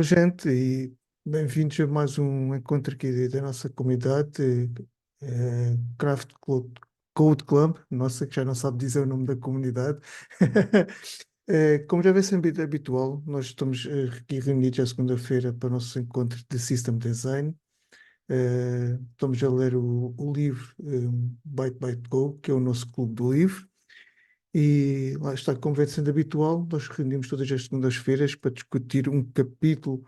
Alô, gente, e bem-vindos a mais um encontro aqui da nossa comunidade, Code Club, nossa, que já não sabe dizer o nome da comunidade. Como já vem sendo habitual, nós estamos aqui reunidos à segunda-feira para o nosso encontro de System Design. Estamos a ler o livro Byte Byte Go, que é o nosso clube do livro. E lá está, como vem sendo habitual, nós reunimos todas as segundas-feiras para discutir um capítulo.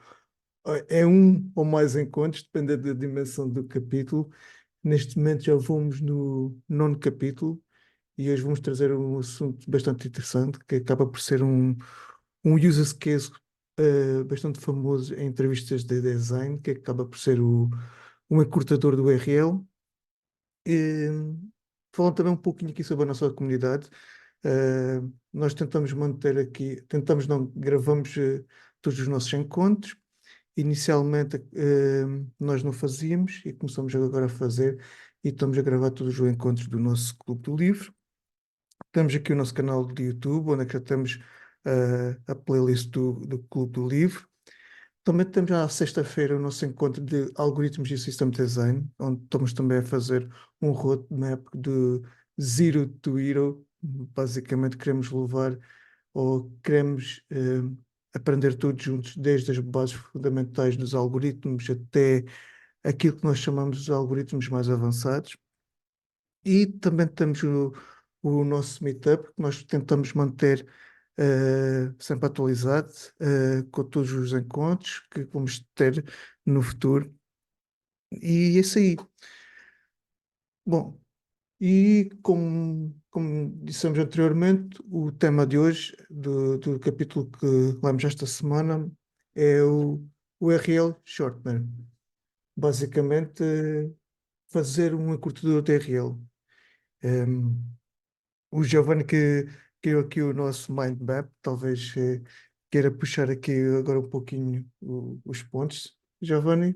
É um ou mais encontros, depende da dimensão do capítulo. Neste momento já vamos no nono capítulo e hoje vamos trazer um assunto bastante interessante que acaba por ser um use case bastante famoso em entrevistas de design, que acaba por ser um encurtador do URL. E, falando também um pouquinho aqui sobre a nossa comunidade, nós tentamos manter aqui, tentamos não, gravamos todos os nossos encontros. Inicialmente, nós não fazíamos e começamos agora a fazer e estamos a gravar todos os encontros do nosso Clube do Livro. Temos aqui o nosso canal de YouTube, onde é que já temos a playlist do Clube do Livro. Também temos à sexta-feira o nosso encontro de algoritmos e System Design, onde estamos também a fazer um roadmap de Zero to Hero. Basicamente, queremos levar ou queremos aprender todos juntos, desde as bases fundamentais dos algoritmos até aquilo que nós chamamos de algoritmos mais avançados. E também temos o nosso meetup, que nós tentamos manter sempre atualizado, com todos os encontros que vamos ter no futuro. E é isso aí. Bom, e como dissemos anteriormente, o tema de hoje, do capítulo que lemos esta semana, é o URL Shortener. Basicamente, fazer um encurtador de URL. Um, o Giovanni que criou aqui o nosso mind map, talvez queira puxar aqui agora um pouquinho os pontos. Giovanni,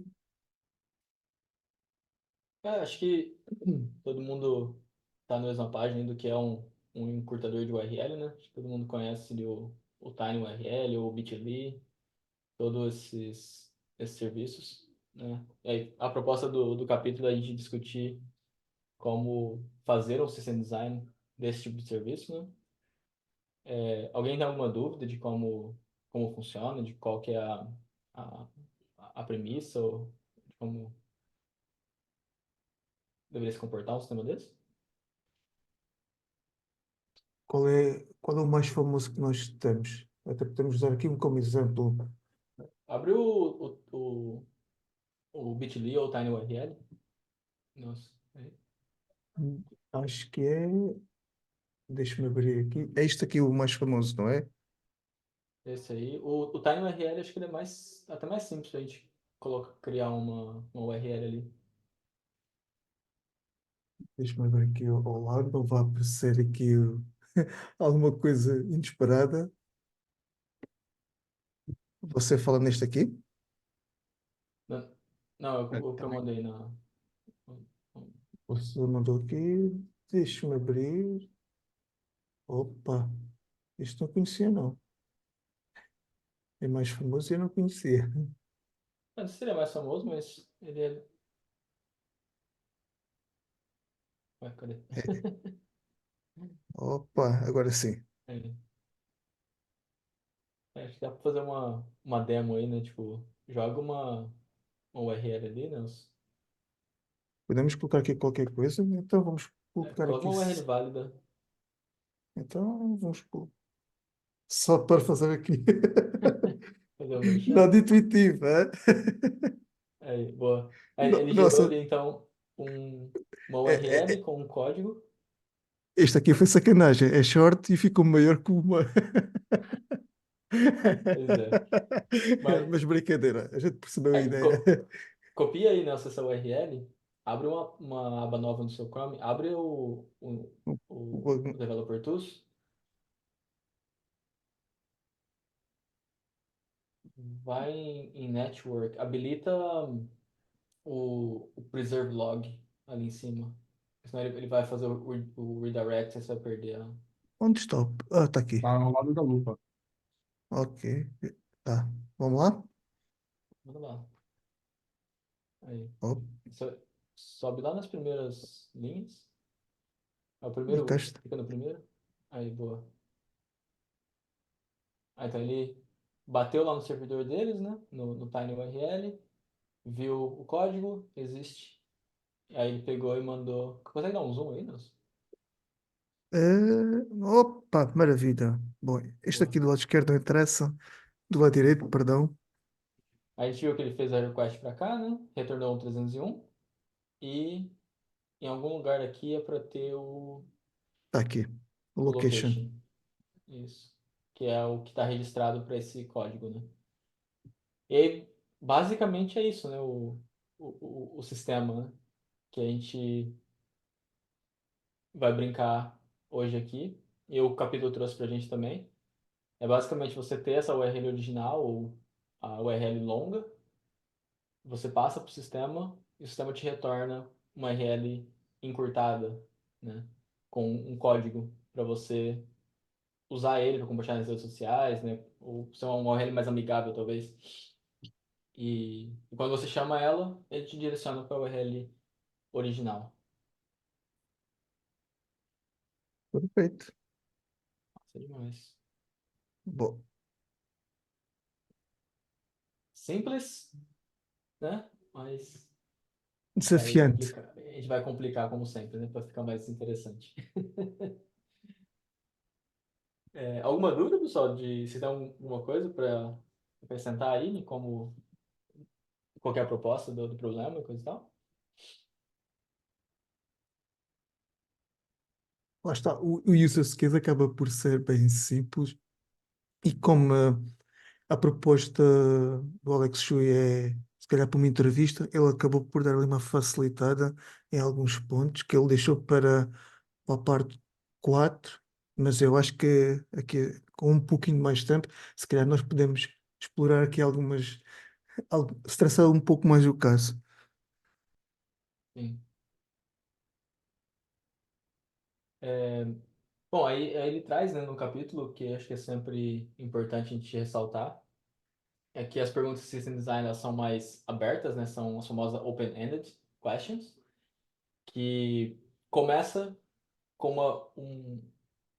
Acho que todo mundo está na mesma página do que é um encurtador de URL, né? Acho que todo mundo conhece ali o TinyURL, ou o Bitly, todos esses serviços, né? E aí, a proposta do capítulo é a gente discutir como fazer o system design desse tipo de serviço, né? Alguém tem alguma dúvida de como funciona, de qual que é a, a premissa, ou de como deveria se comportar um sistema desse? qual é o mais famoso que nós temos? Até podemos usar aqui um como exemplo. Abre o Bitly ou o TinyURL. Nossa, Acho que é. Deixa-me abrir aqui. É este aqui o mais famoso, não é? esse aí. O TinyURL acho que ele é até mais simples a gente criar uma URL ali. Deixa-me abrir aqui ao lado, não vai aparecer aqui alguma coisa inesperada. Você fala neste aqui? Não, não, o que eu Também. mandei na. Você mandou aqui. Deixa-me abrir. Opa, isto não conhecia, não. É mais famoso e eu não conhecia. Não seria mais famoso, mas ele é. Ué, cadê? Opa, agora sim. Aí. Acho que dá pra fazer uma demo aí, né? Tipo, joga uma URL ali, né? Podemos colocar aqui qualquer coisa, então vamos colocar Coloca aqui. uma URL válida. Então vamos só para fazer aqui. Fazer o merchan. Nada intuitivo, é? Aí, boa. Aí ele gerou Nossa, ali, então, uma é, URL é, com um código. este aqui foi sacanagem. É short e ficou maior que uma. Pois é. Mas Mas brincadeira, a gente percebeu a aí, ideia. copia aí nessa URL, abre uma aba nova no seu Chrome, abre o Developer Tools, vai em Network, habilita o Preserve Log ali em cima. Senão ele vai fazer o redirect e você vai perder a. Onde está? Ah, está aqui. Tá ao lado da lupa. Ok. Tá. Vamos lá? Manda lá. Aí. Ó, Sobe lá nas primeiras linhas. É o e cá primeiro, está. clica no primeiro. Aí, boa. Aí, então ele bateu lá no servidor deles, né? No TinyURL, viu o código, existe. Aí ele pegou e mandou. Consegue dar um zoom aí, Nelson? Opa, maravilha. Bom, este Boa. aqui do lado esquerdo não interessa, do lado direito, perdão. Aí a gente viu que ele fez a request pra cá, né? Retornou um 301. E em algum lugar aqui é para ter Está aqui, o o location. location. Isso. Que é o que está registrado para esse código, né? E aí, basicamente é isso, né? O sistema, né? Que a gente vai brincar hoje aqui. E o capítulo trouxe para a gente também. É basicamente você ter essa URL original ou a URL longa, você passa para o sistema e o sistema te retorna uma URL encurtada, né? Com um código para você usar ele para compartilhar nas redes sociais, né? Ou ser uma URL mais amigável, talvez. E quando você chama ela, ele te direciona para a URL original. Perfeito. Isso é demais. Bom, Simples, né? Mas vai desafiante. complicar. A gente vai complicar como sempre, né? Para ficar mais interessante. Alguma dúvida, pessoal, de se tem alguma coisa para acrescentar aí, né? Como qualquer proposta do problema e coisa e tal? Lá está, o user case acaba por ser bem simples e como a proposta do Alex Chui é, se calhar, para uma entrevista, ele acabou por dar ali uma facilitada em alguns pontos que ele deixou para a parte 4, mas eu acho que aqui, com um pouquinho mais de tempo, se calhar nós podemos explorar aqui algumas, estressar um pouco mais o caso. Sim. É, bom, aí ele traz, né, no capítulo, que acho que é sempre importante a gente ressaltar, é que as perguntas de System Design elas são mais abertas, né, são as famosas Open-Ended Questions, que começa com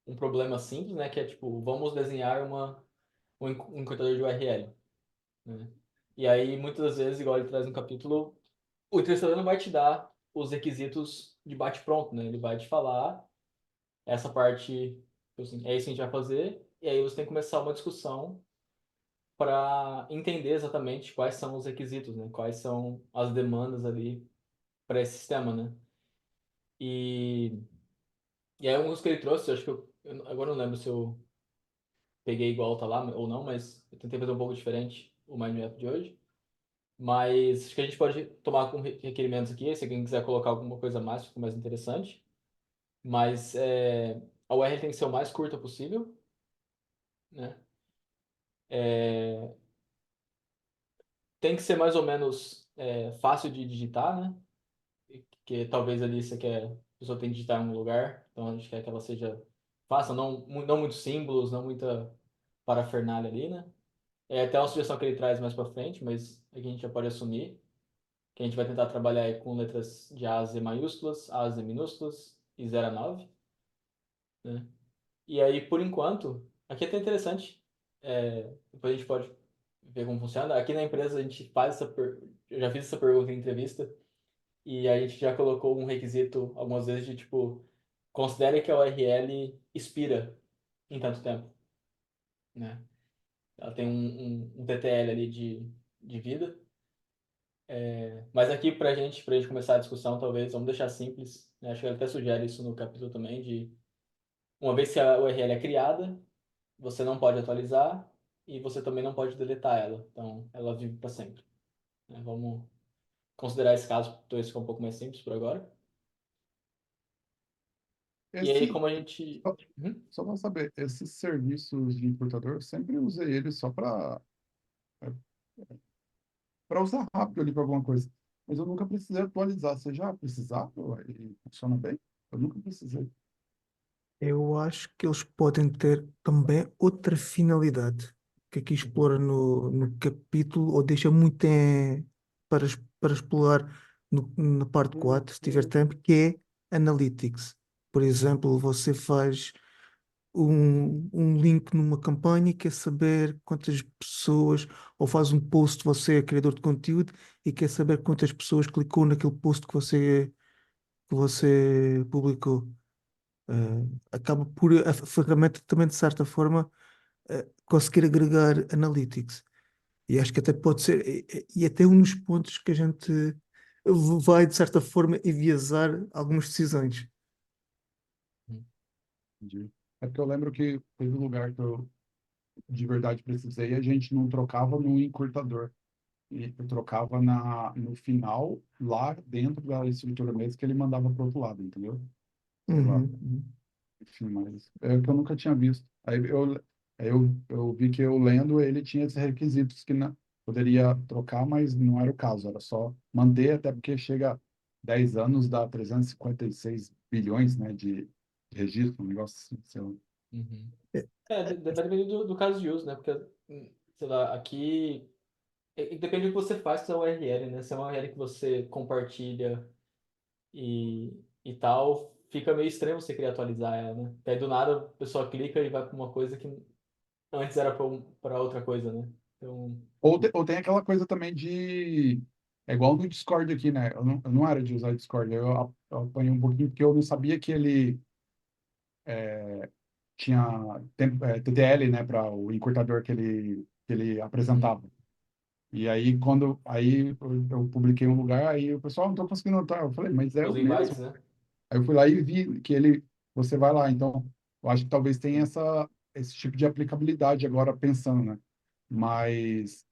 um problema simples, né, que é tipo, vamos desenhar um encurtador de URL, né? E aí, muitas das vezes, igual ele traz no capítulo, o entrevistador não vai te dar os requisitos de bate-pronto, né? Ele vai te falar essa parte, tipo assim, é isso que a gente vai fazer, e aí você tem que começar uma discussão para entender exatamente quais são os requisitos, né? Quais são as demandas ali para esse sistema, né? E, e aí um dos que ele trouxe, eu acho que agora eu não lembro se eu peguei igual tá lá ou não, mas eu tentei fazer um pouco diferente o mindmap de hoje. Mas acho que a gente pode tomar com requerimentos aqui, se alguém quiser colocar alguma coisa mais, fica mais interessante. Mas a URL tem que ser o mais curta possível, né? É, tem que ser mais ou menos fácil de digitar, né? Que talvez ali você quer, a pessoa tem que digitar em um lugar, então a gente quer que ela seja fácil, não muitos símbolos, não muita parafernália ali, né? É até uma sugestão que ele traz mais para frente, mas aqui a gente já pode assumir que a gente vai tentar trabalhar aí com letras de A a Z maiúsculas, A a Z minúsculas e 0 a 9, né? E aí, por enquanto, aqui é até interessante, depois a gente pode ver como funciona. Aqui na empresa a gente faz eu já fiz essa pergunta em entrevista, e a gente já colocou um requisito algumas vezes de tipo, considere que a URL expira em tanto tempo, né? Ela tem um TTL ali de vida. Mas aqui pra gente começar a discussão, talvez, vamos deixar simples, né? Acho que ele até sugere isso no capítulo também, de uma vez que a URL é criada, você não pode atualizar e você também não pode deletar ela. Então, ela vive para sempre, né? Vamos considerar esse caso, então esse fica um pouco mais simples por agora. E aí, Esse, como a gente... só, Uhum. só para saber, esses serviços de encurtador, eu sempre usei eles só para usar rápido ali para alguma coisa. Mas eu nunca precisei atualizar. Você já precisava? E funciona bem? Eu nunca precisei. Eu acho que eles podem ter também outra finalidade. que aqui explora no capítulo, ou deixa muito para explorar na parte 4 se tiver tempo, que é Analytics. Por exemplo, você faz um link numa campanha e quer saber quantas pessoas, ou faz um post, você é criador de conteúdo e quer saber quantas pessoas clicou naquele post que você publicou. Acaba por a ferramenta também, de certa forma, conseguir agregar analytics. E acho que até pode ser, e até um dos pontos que a gente vai, de certa forma, enviesar algumas decisões. Entendi. É porque eu lembro que teve um lugar que eu de verdade precisei, a gente não trocava no encurtador. E eu trocava no final, lá dentro da estrutura mesmo, que ele mandava para o outro lado, entendeu? Sei lá. Uhum. Enfim, mas é que eu nunca tinha visto. Aí eu vi que eu lendo ele tinha esses requisitos que poderia trocar, mas não era o caso, era só manter, até porque chega a 10 anos, dá 356 bilhões, né, de registro, um negócio assim, sei lá. Uhum. É, Vai depender do caso de uso, né? Porque, sei lá, aqui depende do que você faz com a URL, né? Se é uma URL que você compartilha e tal, fica meio estranho você querer atualizar ela, né? Porque aí do nada a pessoa clica e vai para uma coisa que antes era para outra coisa, né? Então, Ou tem aquela coisa também de. É igual no Discord aqui, né? Eu não era de usar Discord, eu apanhei um pouquinho porque eu não sabia que ele tinha TTL, né, para o encurtador que ele uhum. apresentava. E aí, quando eu publiquei um lugar, aí o pessoal não está conseguindo notar. Eu falei, mas é Os o invites, mesmo. né? Aí eu fui lá e vi que você vai lá. Então, eu acho que talvez tenha esse tipo de aplicabilidade agora pensando, né? Mas,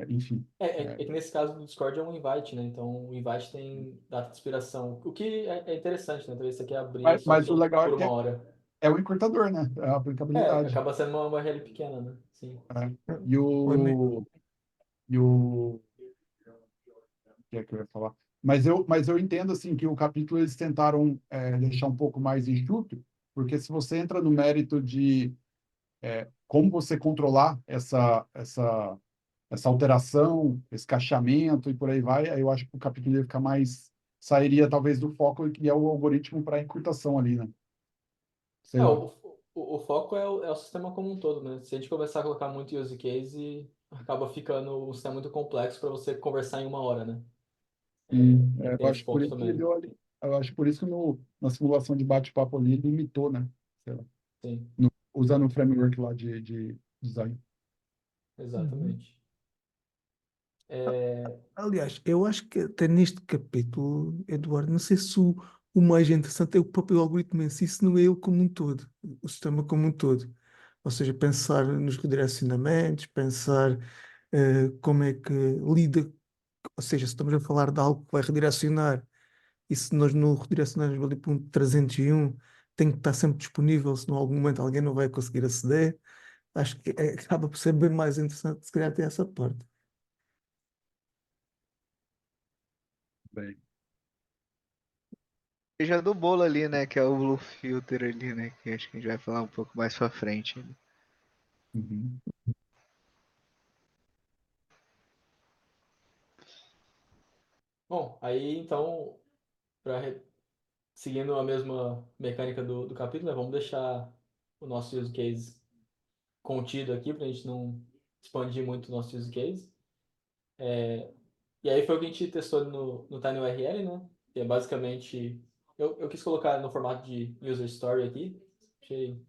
enfim. É que nesse caso do Discord é um invite, né? Então o invite tem data de expiração. O que é interessante, né? Talvez você quer abrir Mas, só mas o legal é por que uma hora. é o encurtador, né? É a aplicabilidade. Acaba sendo uma URL pequena, né? Sim. Né? E Oi, o que é que eu ia falar? Mas eu entendo assim que o capítulo eles tentaram deixar um pouco mais enxuto, porque se você entra no mérito de como você controlar essa alteração, esse cacheamento e por aí vai, aí eu acho que o capítulo ia ficar mais sairia talvez do foco que é o algoritmo para encurtação ali, né? Sei É, lá. o foco é o sistema como um todo, né? Se a gente começar a colocar muito use case, acaba ficando um sistema muito complexo para você conversar em uma hora, né? Eu Tem esse acho por ponto isso que ele também. deu ali. Eu acho por isso que na simulação de bate-papo ali ele limitou, né? Sei lá. Sim, Usando o framework lá de design. Uhum. exatamente. É, Aliás, eu acho que até neste capítulo, Eduardo, não sei se o mais interessante é o próprio algoritmo em si, se não é ele como um todo, o sistema como um todo. Ou seja, pensar nos redirecionamentos, pensar como é que lida, ou seja, se estamos a falar de algo que vai redirecionar, e se nós não redirecionarmos ali para um 301, tem que estar sempre disponível, senão em algum momento alguém não vai conseguir aceder. Acho que acaba por ser bem mais interessante, se calhar, ter essa parte. Bem. Seja do bolo ali, né? Que é o Blue Filter ali, né? Que acho que a gente vai falar um pouco mais pra frente. Uhum. bom, aí então, seguindo a mesma mecânica do capítulo, né, vamos deixar o nosso use case contido aqui para a gente não expandir muito o nosso use case. E aí foi o que a gente testou no TinyURL, né? Que é basicamente. Eu quis colocar no formato de user story aqui. Achei.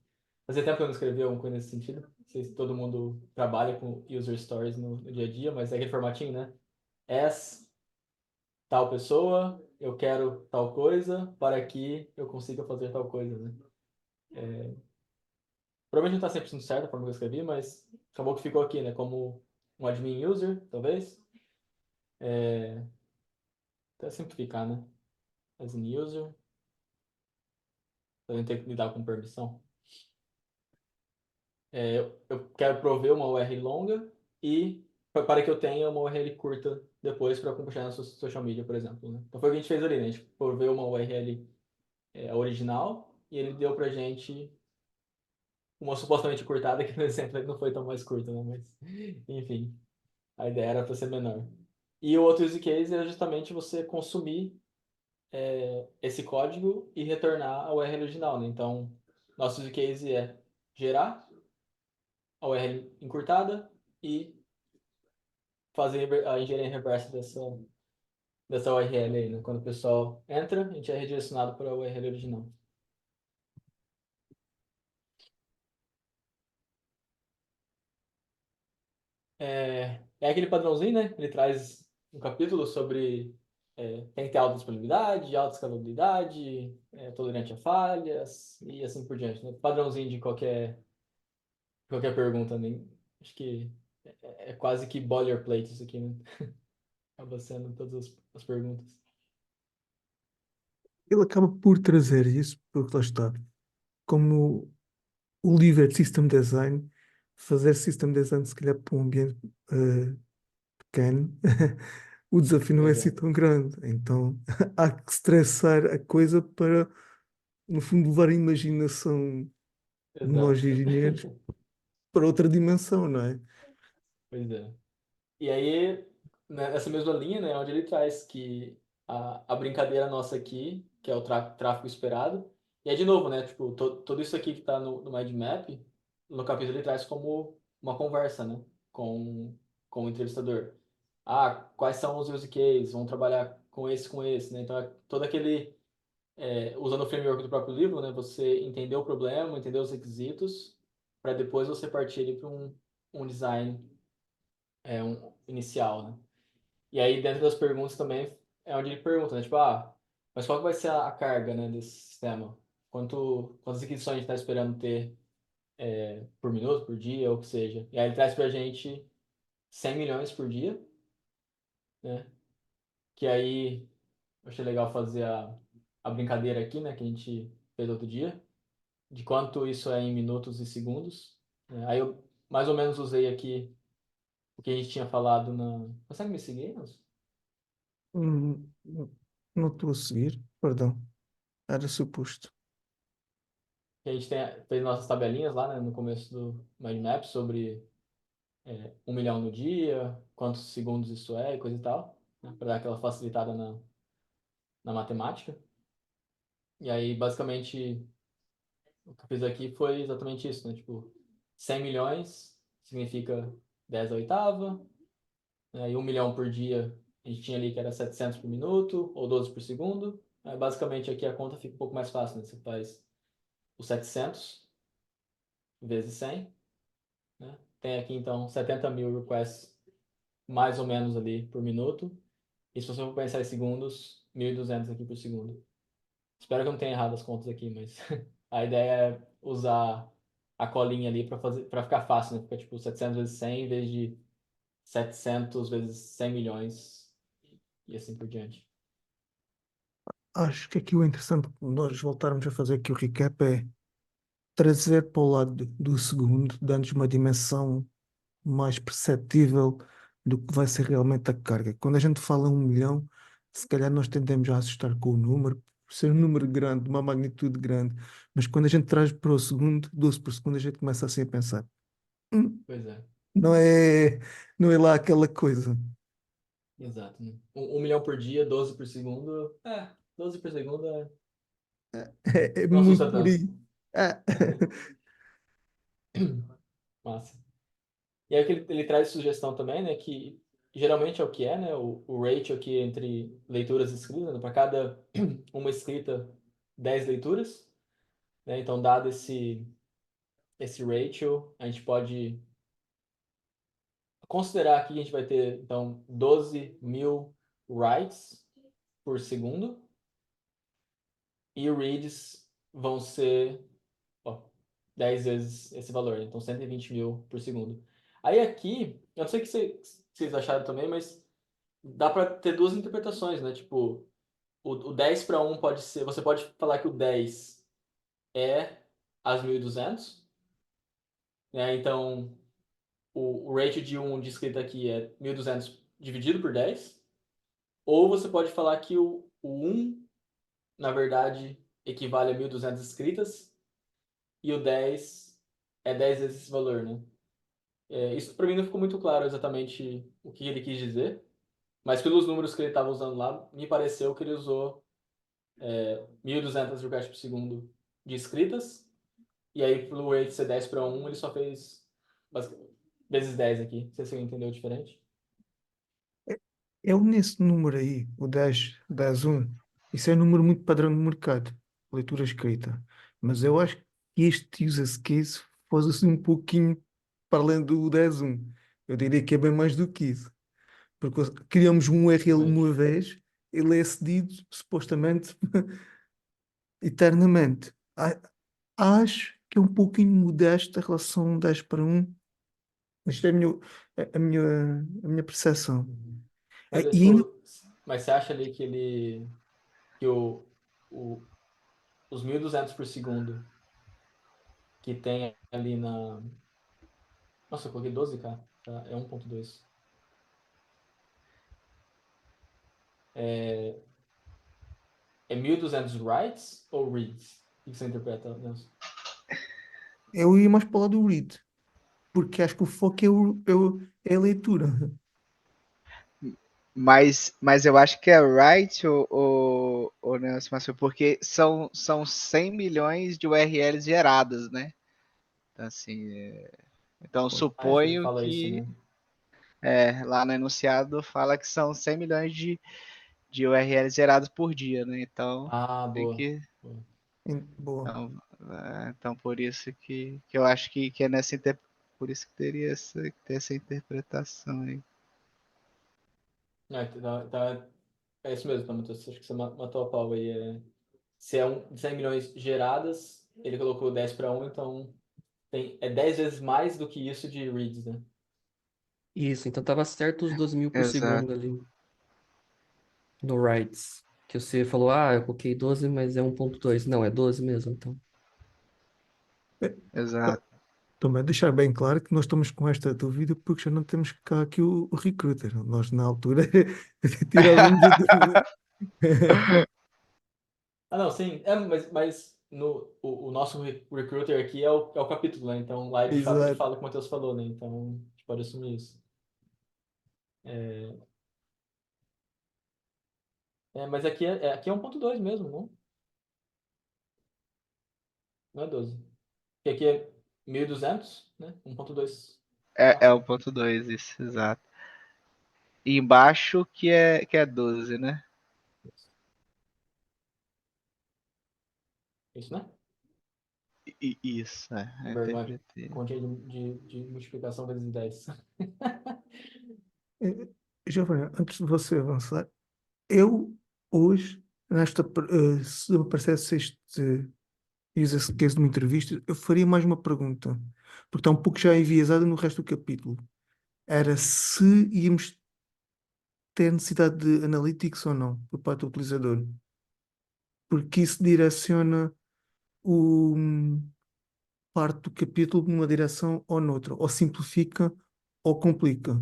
Fazia tempo que eu não escrevia alguma coisa nesse sentido. Não sei se todo mundo trabalha com user stories no dia a dia, mas é aquele formatinho, né? As tal pessoa, eu quero tal coisa, para que eu consiga fazer tal coisa, né? Provavelmente não está 100% certo a forma que eu escrevi, mas acabou que ficou aqui, né? Como um admin user, talvez. Até simplificar, né? As in user. Para não ter que lidar com permissão. Eu quero prover uma URL longa e para que eu tenha uma URL curta depois para compartilhar na social media, por exemplo. Né? Então foi o que a gente fez ali, né? A gente proveu uma URL original e ele deu para gente uma supostamente encurtada, que no exemplo ele não foi tão mais curta, né? Mas, enfim, a ideia era para ser menor. E o outro use case é justamente você consumir esse código e retornar a URL original, né? Então, nosso use case é gerar a URL encurtada e fazer a engenharia reversa dessa URL aí, né? Quando o pessoal entra, a gente é redirecionado para a URL original. É aquele padrãozinho, né? Ele traz um capítulo sobre tem que ter alta disponibilidade, alta escalabilidade, tolerante a falhas e assim por diante, né? Padrãozinho de qualquer pergunta, né? Acho que é quase que boilerplate isso aqui, né? Acaba sendo todas as perguntas. Ele acaba por trazer isso, porque lá está. Como o livro é de System Design, fazer System Design se calhar para um ambiente pequeno, o desafio não é Pois assim é, tão grande. Então há que estressar a coisa para, no fundo, levar a imaginação de nós exato. engenheiros para outra dimensão, não é? Pois é. E aí, né, nessa mesma linha, né, onde ele traz que a brincadeira nossa aqui, que é o tráfego esperado, e é de novo, né, tipo, tudo isso aqui que está no Mind Map, no capítulo ele traz como uma conversa, né, com o entrevistador. Ah, quais são os use cases? Vamos trabalhar com esse, né? Então, todo aquele, usando o framework do próprio livro, né, você entender o problema, entender os requisitos, para depois você partir ali para um design inicial, né? E aí, dentro das perguntas também, é onde ele pergunta, né? Tipo, mas qual que vai ser a carga, né, desse sistema? Quantas requisições a gente está esperando ter por minuto, por dia, ou o que seja? E aí ele traz pra gente 100 milhões por dia, né? Que aí, eu achei legal fazer a brincadeira aqui, né? Que a gente fez outro dia, de quanto isso é em minutos e segundos, né? Aí eu mais ou menos usei aqui o que a gente tinha falado na... Consegue me seguir, Nelson? Hum, não estou a seguir, perdão, era suposto. Que a gente fez nossas tabelinhas lá, né, no começo do Mind Map sobre 1 milhão no dia, quantos segundos isso é e coisa e tal, né, para dar aquela facilitada na matemática. E aí, basicamente, o que eu fiz aqui foi exatamente isso, né? Tipo, 100 milhões significa 10 à oitava, né, e 1 milhão por dia a gente tinha ali que era 700 por minuto ou 12 por segundo. Aí, basicamente, aqui a conta fica um pouco mais fácil, né? Você faz os 700 vezes 100, né? Tem aqui, então, 70 mil requests mais ou menos ali por minuto. E se você for pensar em segundos, 1.200 aqui por segundo. Espero que eu não tenha errado as contas aqui, mas a ideia é usar a colinha ali para ficar fácil, né? Fica tipo 700 vezes 100 em vez de 700 vezes 100 milhões e assim por diante. Acho que aqui o interessante, nós voltarmos a fazer aqui o recap, é trazer para o lado do segundo, dando-nos uma dimensão mais perceptível do que vai ser realmente a carga. Quando a gente fala 1 milhão, se calhar nós tendemos a assustar com o número, por ser um número grande, uma magnitude grande, mas quando a gente traz para o segundo, 12 por segundo, a gente começa assim a pensar, "Hum, Pois é, não é, não é lá aquela coisa." exato, né? 1 milhão por dia, 12 por segundo. 12 por segundo É não muito assusta por tanto. aí. Ah. Massa. E aí que ele traz sugestão também, né, que geralmente é o que é, né, o ratio aqui entre leituras e escritas, né, para cada uma escrita, 10 leituras, né, então dado esse ratio, a gente pode considerar que a gente vai ter, então, 12 mil writes por segundo, e reads vão ser, ó, 10 vezes esse valor, né, então 120 mil por segundo. Aí aqui, eu não sei o que vocês acharam também, mas dá para ter duas interpretações, né? Tipo, o 10 para 1 pode ser. Você pode falar que o 10 é as 1.200, né? Então, o ratio de 1 de escrita aqui é 1.200 dividido por 10. Ou você pode falar que o 1, na verdade, equivale a 1.200 escritas. E o 10 é 10 vezes esse valor, né? Isso para mim não ficou muito claro exatamente o que ele quis dizer, mas pelos números que ele estava usando lá, me pareceu que ele usou 1.200 requests por segundo de escritas, e aí pelo rate ser 10 para 1, ele só fez vezes 10 aqui. Não sei se você entendeu diferente. Eu nesse número aí, o 10, isso é um número muito padrão de mercado, leitura escrita. Mas eu acho que este use case fosse um pouquinho para além do 10.1. Eu diria que é bem mais do que isso. Porque criamos um URL Mas, uma vez, ele é cedido supostamente eternamente. Acho que é um pouquinho modesto a relação 10 para 1. Isto é a minha percepção. mas, E ainda tipo, mas você acha ali que o, os 1.200 por segundo que tem ali na. Nossa, eu coloquei 12K, tá? É 1.2. É 1.200 writes ou reads? O que você interpreta, Nelson? eu ia mais para o lado do read, porque acho que o foco é a leitura. Mas eu acho que é right, o Nelson Macio, porque são 100 milhões de URLs geradas, né? Então, assim, então Acho que ele suponho fala isso, que né? lá no enunciado fala que são 100 milhões de URLs gerados por dia, né? Então Ah, tem boa. que. Boa. Boa. Então por isso que eu acho que é por isso que teria que ter essa interpretação aí. Então, é isso mesmo, tá, Matheus? Acho que você matou a pau aí. Se é 100 milhões geradas, ele colocou 10 para 1, então é 10 vezes mais do que isso de reads, né? Isso, então tava certo os 12 mil por Exato, segundo ali no writes. Que você falou, eu coloquei 12, mas é 1.2. Não, é 12 mesmo, então. É, exato. Também deixar bem claro que nós estamos com esta dúvida porque já não temos cá aqui o recruiter. Nós, na altura, tirávamos a dúvida. Ah, não, sim. Mas o nosso recruiter aqui é o capítulo, né? Então lá de fato ele Exato. fala o que o Matheus falou, né? Então a gente pode assumir isso. Mas aqui é 1.2 mesmo, não? Não é 12. Porque aqui é 1.200, né? 1.2. É o ponto 2 isso, exato. E embaixo que é 12, né? Isso, né? Isso, eu Vergonha. interpretei. Continha de multiplicação vezes 10. Eh, Giovanna, antes de você avançar, eu hoje, se aparecesse este use case de uma entrevista, eu faria mais uma pergunta, porque está um pouco já enviesada no resto do capítulo. Era se íamos ter necessidade de analytics ou não, por parte do utilizador. Porque isso direciona o parte do capítulo numa direção ou noutra, ou simplifica ou complica.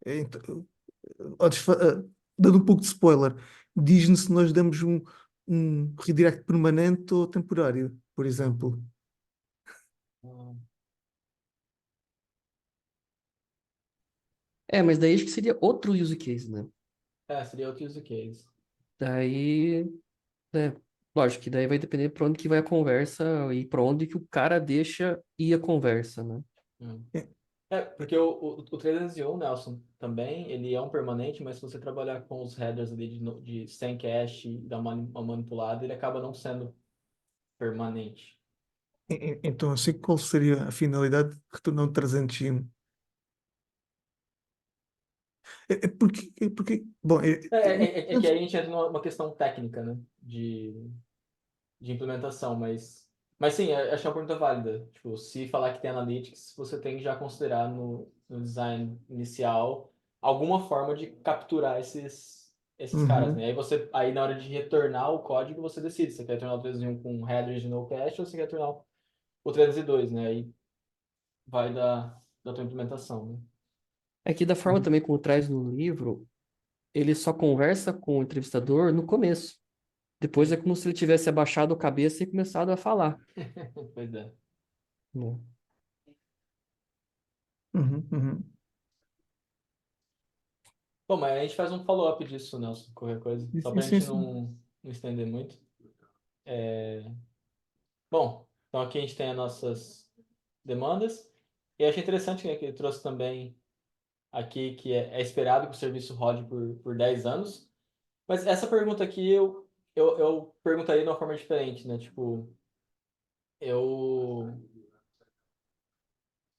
Então, dando um pouco de spoiler, diz-nos se nós damos um redirect permanente ou temporário, por exemplo. Mas daí acho que seria outro use case, né? Seria outro use case. Daí, né, lógico que daí vai depender para onde que vai a conversa e para onde que o cara deixa ir a conversa, né? Hum. É, Porque o 301, Nelson, também, ele é um permanente, mas se você trabalhar com os headers ali de sem cache e dar uma manipulada, ele acaba não sendo permanente. então, assim, qual seria a finalidade de retornar um 301? Bom, É que aí a gente entra numa questão técnica, né? De implementação, mas sim, acho que é uma pergunta válida. Tipo, se falar que tem analytics, você tem que já considerar no design inicial alguma forma de capturar esses caras, uhum. né? Aí na hora de retornar o código, você decide se você quer retornar o 301 com headers de no cache ou se quer retornar o 302, né? Aí vai da tua implementação, né? É que da forma também como traz no livro, ele só conversa com o entrevistador no começo. Depois é como se ele tivesse abaixado a cabeça e começado a falar. Pois é. Bom, Uhum. Bom, mas a gente faz um follow-up disso, Nelson, qualquer coisa. Sim, Só sim, pra sim, gente sim. não estender muito. Bom, então aqui a gente tem as nossas demandas. E eu achei interessante, né, que ele trouxe também aqui que é esperado que o serviço rode por 10 anos. Mas essa pergunta aqui eu perguntaria de uma forma diferente, né? Tipo, eu,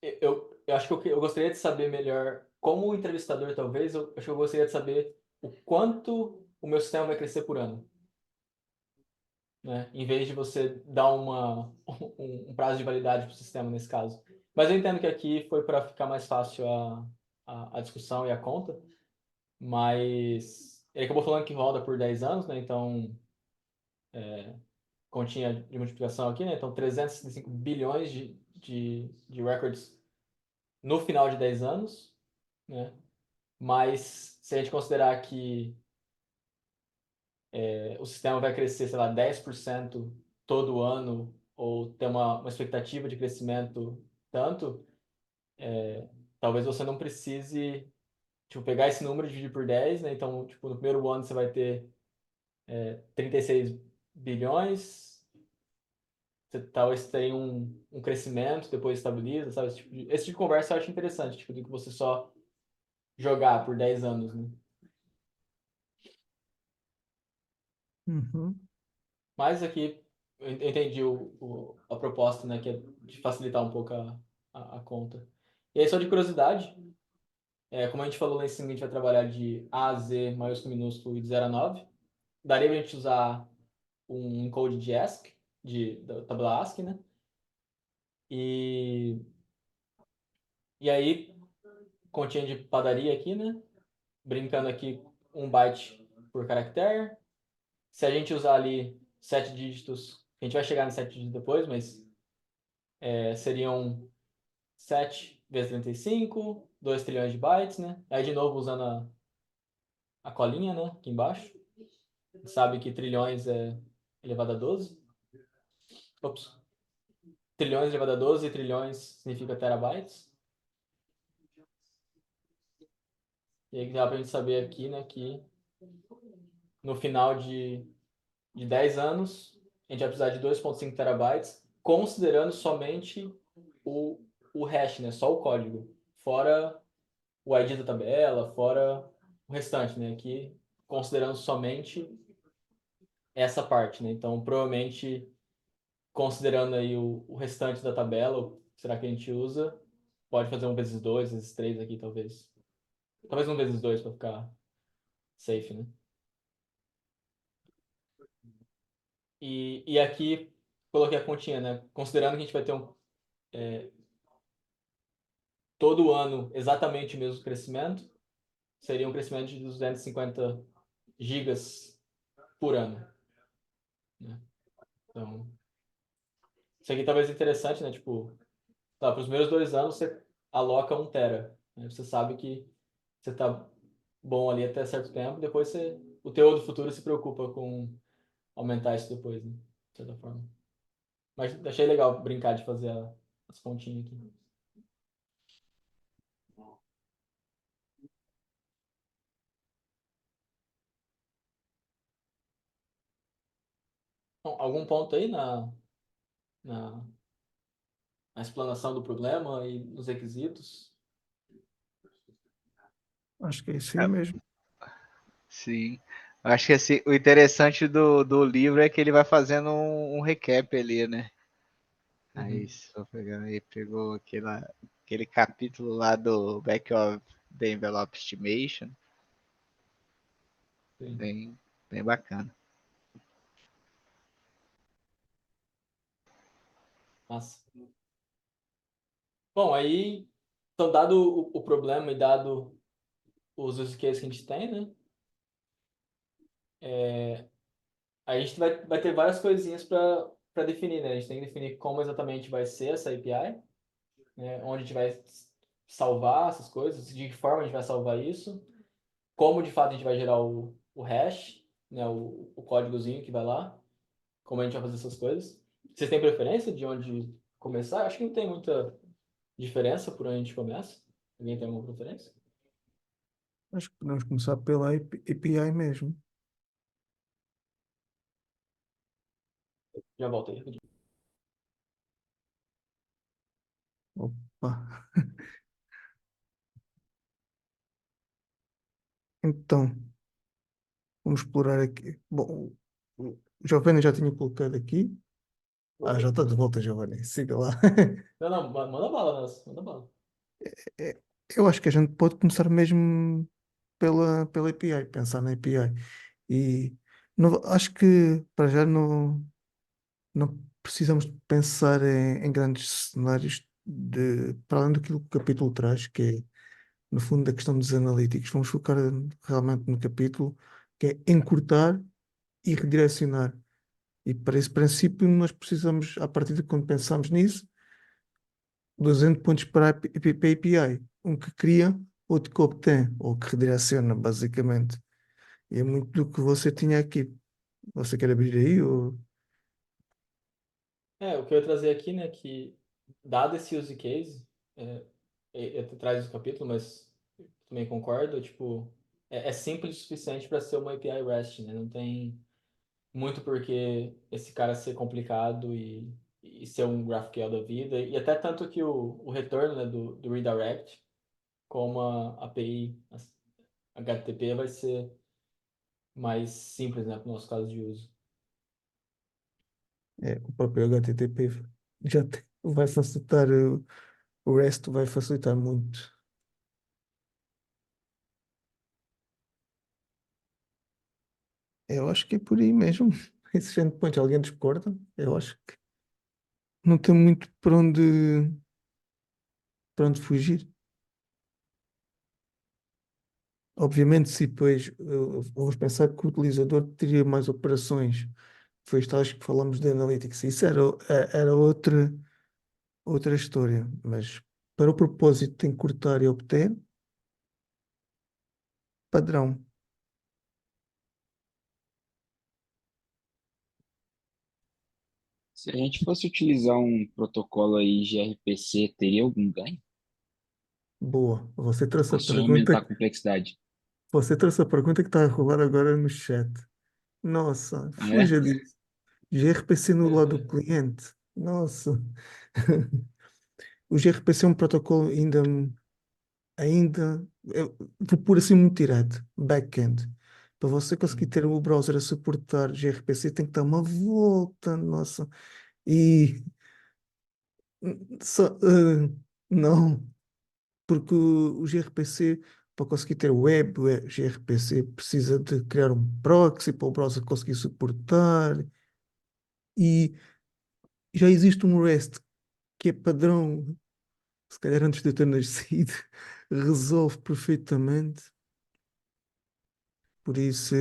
eu acho que eu gostaria de saber melhor, como entrevistador, talvez, eu acho que eu gostaria de saber o quanto o meu sistema vai crescer por ano, né? Em vez de você dar um prazo de validade para o sistema nesse caso. Mas eu entendo que aqui foi para ficar mais fácil a discussão e a conta, mas ele acabou falando que roda por 10 anos, né? Então, continha de multiplicação aqui, né? Então, 365 bilhões de records no final de 10 anos, né? Mas se a gente considerar que o sistema vai crescer, sei lá, 10% todo ano, ou ter uma expectativa de crescimento tanto, talvez você não precise, tipo, pegar esse número e dividir por 10, né? Então, tipo, no primeiro ano você vai ter 36 bilhões, você talvez tenha um crescimento, depois estabiliza, sabe? Esse tipo de conversa eu acho interessante, tipo, do que você só jogar por 10 anos, né? Uhum. Mas aqui eu entendi a proposta, né, que é de facilitar um pouco a conta. E aí, só de curiosidade, como a gente falou lá em cima, a gente vai trabalhar de A a Z, maiúsculo, minúsculo e de 0 a 9. Daria pra gente usar um encode de ASCII, da tabela ASCII, né? E, e aí, continha de padaria aqui, né? Brincando aqui, 1 byte por caractere. Se a gente usar ali 7 dígitos, a gente vai chegar nos 7 dígitos depois, mas seriam 7 vezes 35, 2 trilhões de bytes, né? Aí, de novo, usando a colinha, né? Aqui embaixo. A gente sabe que trilhões é elevado a 12. Ops. Trilhões elevado a 12 e trilhões significa terabytes. E aí dá pra gente saber aqui, né, que no final de 10 anos, a gente vai precisar de 2,5 terabytes, considerando somente o hash, né? Só o código. Fora o ID da tabela, fora o restante, né? Aqui, considerando somente essa parte, né? Então, provavelmente, considerando aí o restante da tabela, o que será que a gente usa, pode fazer 1 vezes 2, vezes 3 aqui, talvez. Talvez 1 vezes 2 para ficar safe, né? E aqui, coloquei a continha, né? Considerando que a gente vai ter todo ano exatamente o mesmo crescimento, seria um crescimento de 250 gigas por ano, né? Então, isso aqui talvez é interessante, né? Tipo, tá, para os primeiros 2 anos você aloca 1 tera, né? Você sabe que você tá bom ali até certo tempo, depois o teu do futuro se preocupa com aumentar isso depois, né? De certa forma. Mas achei legal brincar de fazer as continhas aqui. Bom, algum ponto aí na, na explanação do problema e nos requisitos? Acho que é isso aí mesmo. Sim. Acho que assim, o interessante do livro é que ele vai fazendo um recap ali, né? Aí, se eu pegar aí, pegou aquele capítulo lá do Back of the Envelope Estimation, Sim. bem bacana. Massa. Bom, aí, então, dado o problema e dado os use cases que a gente tem, né? Aí a gente vai ter várias coisinhas para definir, né? A gente tem que definir como exatamente vai ser essa API, né? Onde a gente vai salvar essas coisas, de que forma a gente vai salvar isso, como de fato a gente vai gerar o hash, né, o códigozinho que vai lá, como a gente vai fazer essas coisas. Vocês têm preferência de onde começar? Acho que não tem muita diferença por onde a gente começa. Alguém tem alguma preferência? Acho que podemos começar pela API mesmo. Já voltei rapidinho. Opa. Então, vamos explorar aqui. Bom, o Giovanni já tinha colocado aqui. Ah, já está de volta, Giovanni. Siga lá. Não, não, manda bala, Nelson, manda bala. É, eu acho que a gente pode começar mesmo pela API, pensar na API. E acho que para já não precisamos de pensar em grandes cenários para além daquilo que o capítulo traz, que é, no fundo, a questão dos analíticos. Vamos focar realmente no capítulo, que é encurtar e redirecionar. E para esse princípio, nós precisamos, a partir de quando pensamos nisso, dos endpoints para a API. Um que cria, outro que obtém, ou que redireciona, basicamente. E é muito do que você tinha aqui. Você quer abrir aí? Ou... O que eu ia trazer aqui, né, que dado esse use case, traz o capítulo, mas também concordo, tipo, é simples o suficiente para ser uma API REST, né? Não tem muito porque esse cara ser complicado e ser um GraphQL da vida, e até tanto que o retorno, né, do redirect com uma API HTTP vai ser mais simples, né, para o nosso caso de uso. O próprio HTTP vai facilitar, o resto vai facilitar muito. Eu acho que é por aí mesmo. Esse endpoint, alguém discorda? Eu acho que não tem muito para onde fugir. Obviamente, se depois vamos pensar que o utilizador teria mais operações, foi as tais que falamos de Analytics, isso era outra história, mas para o propósito de encurtar e obter, padrão. Se a gente fosse utilizar um protocolo aí gRPC, teria algum ganho? Boa. Ou só aumentar a complexidade? Você trouxe a pergunta que está a rolar agora no chat. Nossa, Ah, é? fuja disso. gRPC no lado do cliente. Nossa. O gRPC é um protocolo ainda, eu vou pôr assim muito direto, back-end. Para você conseguir ter o browser a suportar gRPC, tem que dar uma volta, nossa. E só, não, porque o gRPC, para conseguir ter web, o gRPC precisa de criar um proxy para o browser conseguir suportar. E já existe um REST que é padrão, se calhar antes de eu ter nascido, resolve perfeitamente. Por isso,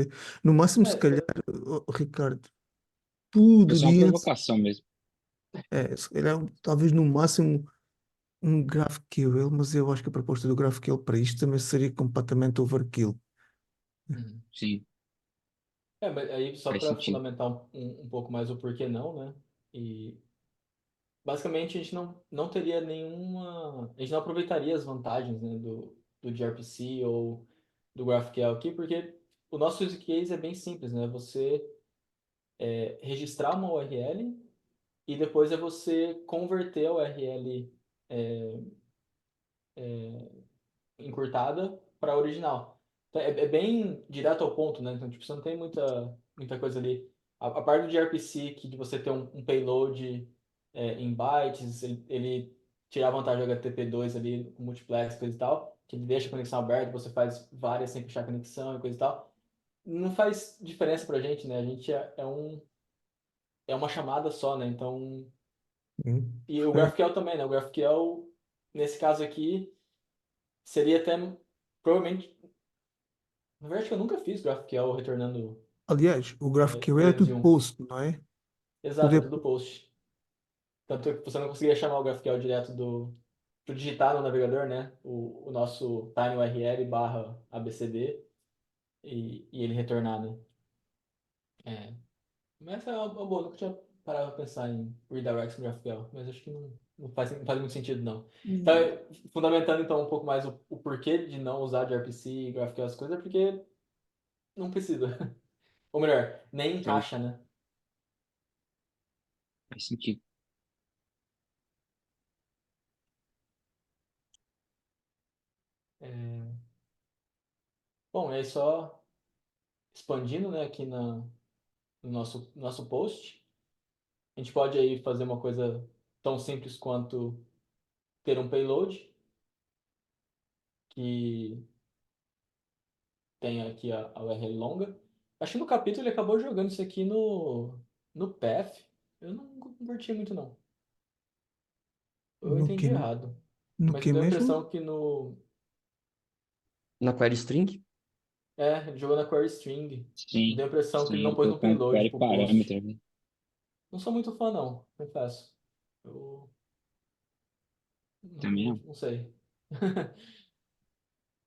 no máximo, se calhar, Ricardo, Foi só uma poderia, provocação mesmo. se calhar, talvez no máximo um GraphQL, mas eu acho que a proposta do GraphQL para isto também seria completamente overkill. Uhum. Sim, Mas aí só faz para sentido. fundamentar um pouco mais o porquê não, né? E basicamente a gente não teria nenhuma. A gente não aproveitaria as vantagens, né, do gRPC ou do GraphQL aqui, porque o nosso use case é bem simples, né? Você registrar uma URL e depois é você converter a URL é, encurtada para a original. Então, é bem direto ao ponto, né? Então, tipo, você não tem muita coisa ali. A parte do gRPC, que de você ter um payload em bytes, ele tirar vantagem do HTTP2 ali, com multiplex, coisa e tal, que ele deixa a conexão aberta, você faz várias sem fechar a conexão e coisa e tal. Não faz diferença pra gente, né? A gente é uma chamada só, né? Então, e o Perfeito. GraphQL também, né? O GraphQL, nesse caso aqui, seria até, provavelmente, na verdade, eu nunca fiz GraphQL retornando Aliás, o GraphQL é coisas de tudo um. post, não é? Tudo Exato, é é tudo post. Tanto que você não conseguiria chamar o GraphQL direto pro digitar no navegador, né? O nosso tinyurl barra abcd e ele retornar, né? É. Mas é uma boa, nunca tinha parado pra pensar em redirects no GraphQL, mas acho que não faz muito sentido, não. Então, fundamentando então um pouco mais o porquê de não usar gRPC, GraphQL, as coisas, é porque não precisa. Ou melhor, nem Então, encaixa, né? faz sentido. É, bom, e aí só expandindo, né, aqui no nosso post, a gente pode aí fazer uma coisa tão simples quanto ter um payload que tem aqui a URL longa. Acho que no capítulo ele acabou jogando isso aqui no path. Eu não curti muito, não. Eu No entendi que, errado. no Mas me que deu a mesmo? impressão que no. Na query string? É, ele jogou na query string. Me Sim, deu a impressão que ele sim, não ele pôs um colocou um payload query pro post. parâmetro, né? Não sou muito fã, não, confesso. Eu Também, ó. não sei.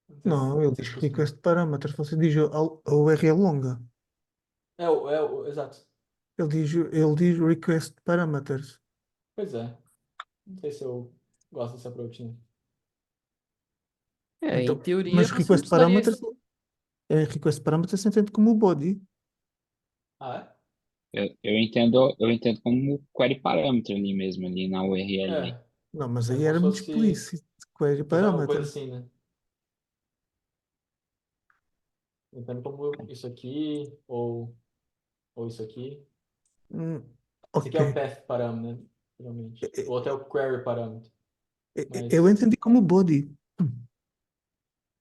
Não sei Não, ele se diz é possível. request parameters. Você diz a URL longa. Exato. Ele diz request parameters. Pois é. Não sei se eu gosto desse approach, né? É, em Então, teoria mas você não request precisaria. parameters, request parameters se entende como body. Ah, Eu entendo como query parâmetro ali mesmo, ali na é? URL ali. É. Não, mas É aí como era se muito fosse. explícito. Query Fosse uma coisa parameter. assim, né? Entendo como isso aqui, ou isso aqui. Hum, Esse aqui ok. é o path parâmetro, né? Geralmente. Ou até o query parâmetro. Eu Mas. entendi como body.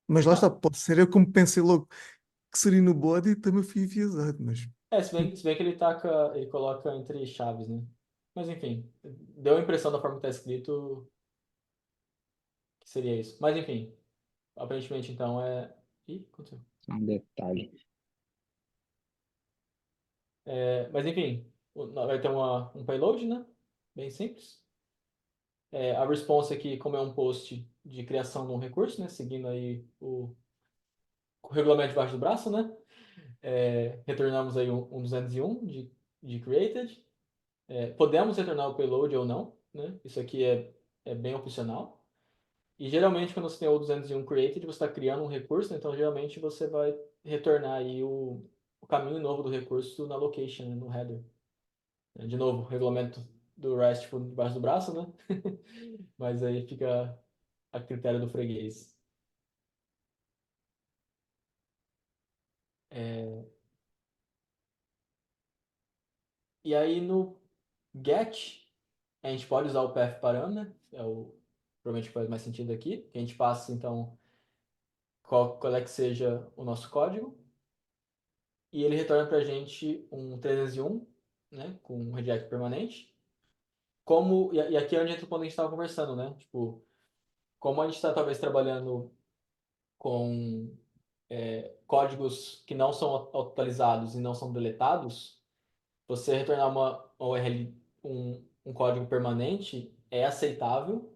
Mas lá está, Não. pode ser eu como pensei logo que seria no body, também fui enviesado, mas Se bem que ele coloca entre chaves, né? Mas enfim, deu a impressão da forma que está escrito que seria isso. Mas enfim, aparentemente então é. Ih, aconteceu. Só um detalhe. Mas enfim, vai ter um payload, né? Bem simples. A response aqui, como é um post de criação de um recurso, né? Seguindo aí o regulamento debaixo do braço, né? Retornamos aí um 201 de created. Podemos retornar o payload ou não, né? Isso aqui é bem opcional. E geralmente quando você tem o 201 created, você está criando um recurso, né? Então geralmente você vai retornar aí o caminho novo do recurso na location, né? No header. De novo, regulamento do RESTful debaixo do braço, né? Mas aí fica a critério do freguês. É, e aí no get, a gente pode usar o path param, né? Provavelmente faz mais sentido aqui. Que a gente passa, então, qual é que seja o nosso código. E ele retorna para a gente um 301, né? Com um reject permanente. E aqui é onde entra o ponto que a gente estava conversando, né? Tipo, como a gente está talvez trabalhando com códigos que não são atualizados e não são deletados, você retornar uma URL, um código permanente é aceitável,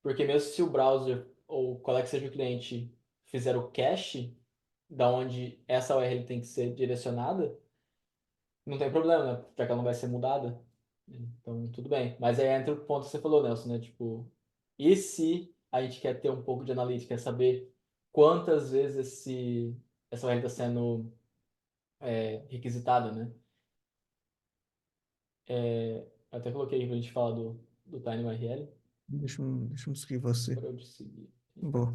porque mesmo se o browser ou qual é que seja o cliente fizer o cache da onde essa URL tem que ser direcionada, não tem problema, né? Já que ela não vai ser mudada. Então, tudo bem. Mas aí entra o ponto que você falou, Nelson, né? Tipo, e se a gente quer ter um pouco de analítica, quer saber quantas vezes essa URL está sendo requisitada, né? Eu até coloquei pra gente falar do TinyURL, deixa-me seguir você. para eu te seguir. Bom,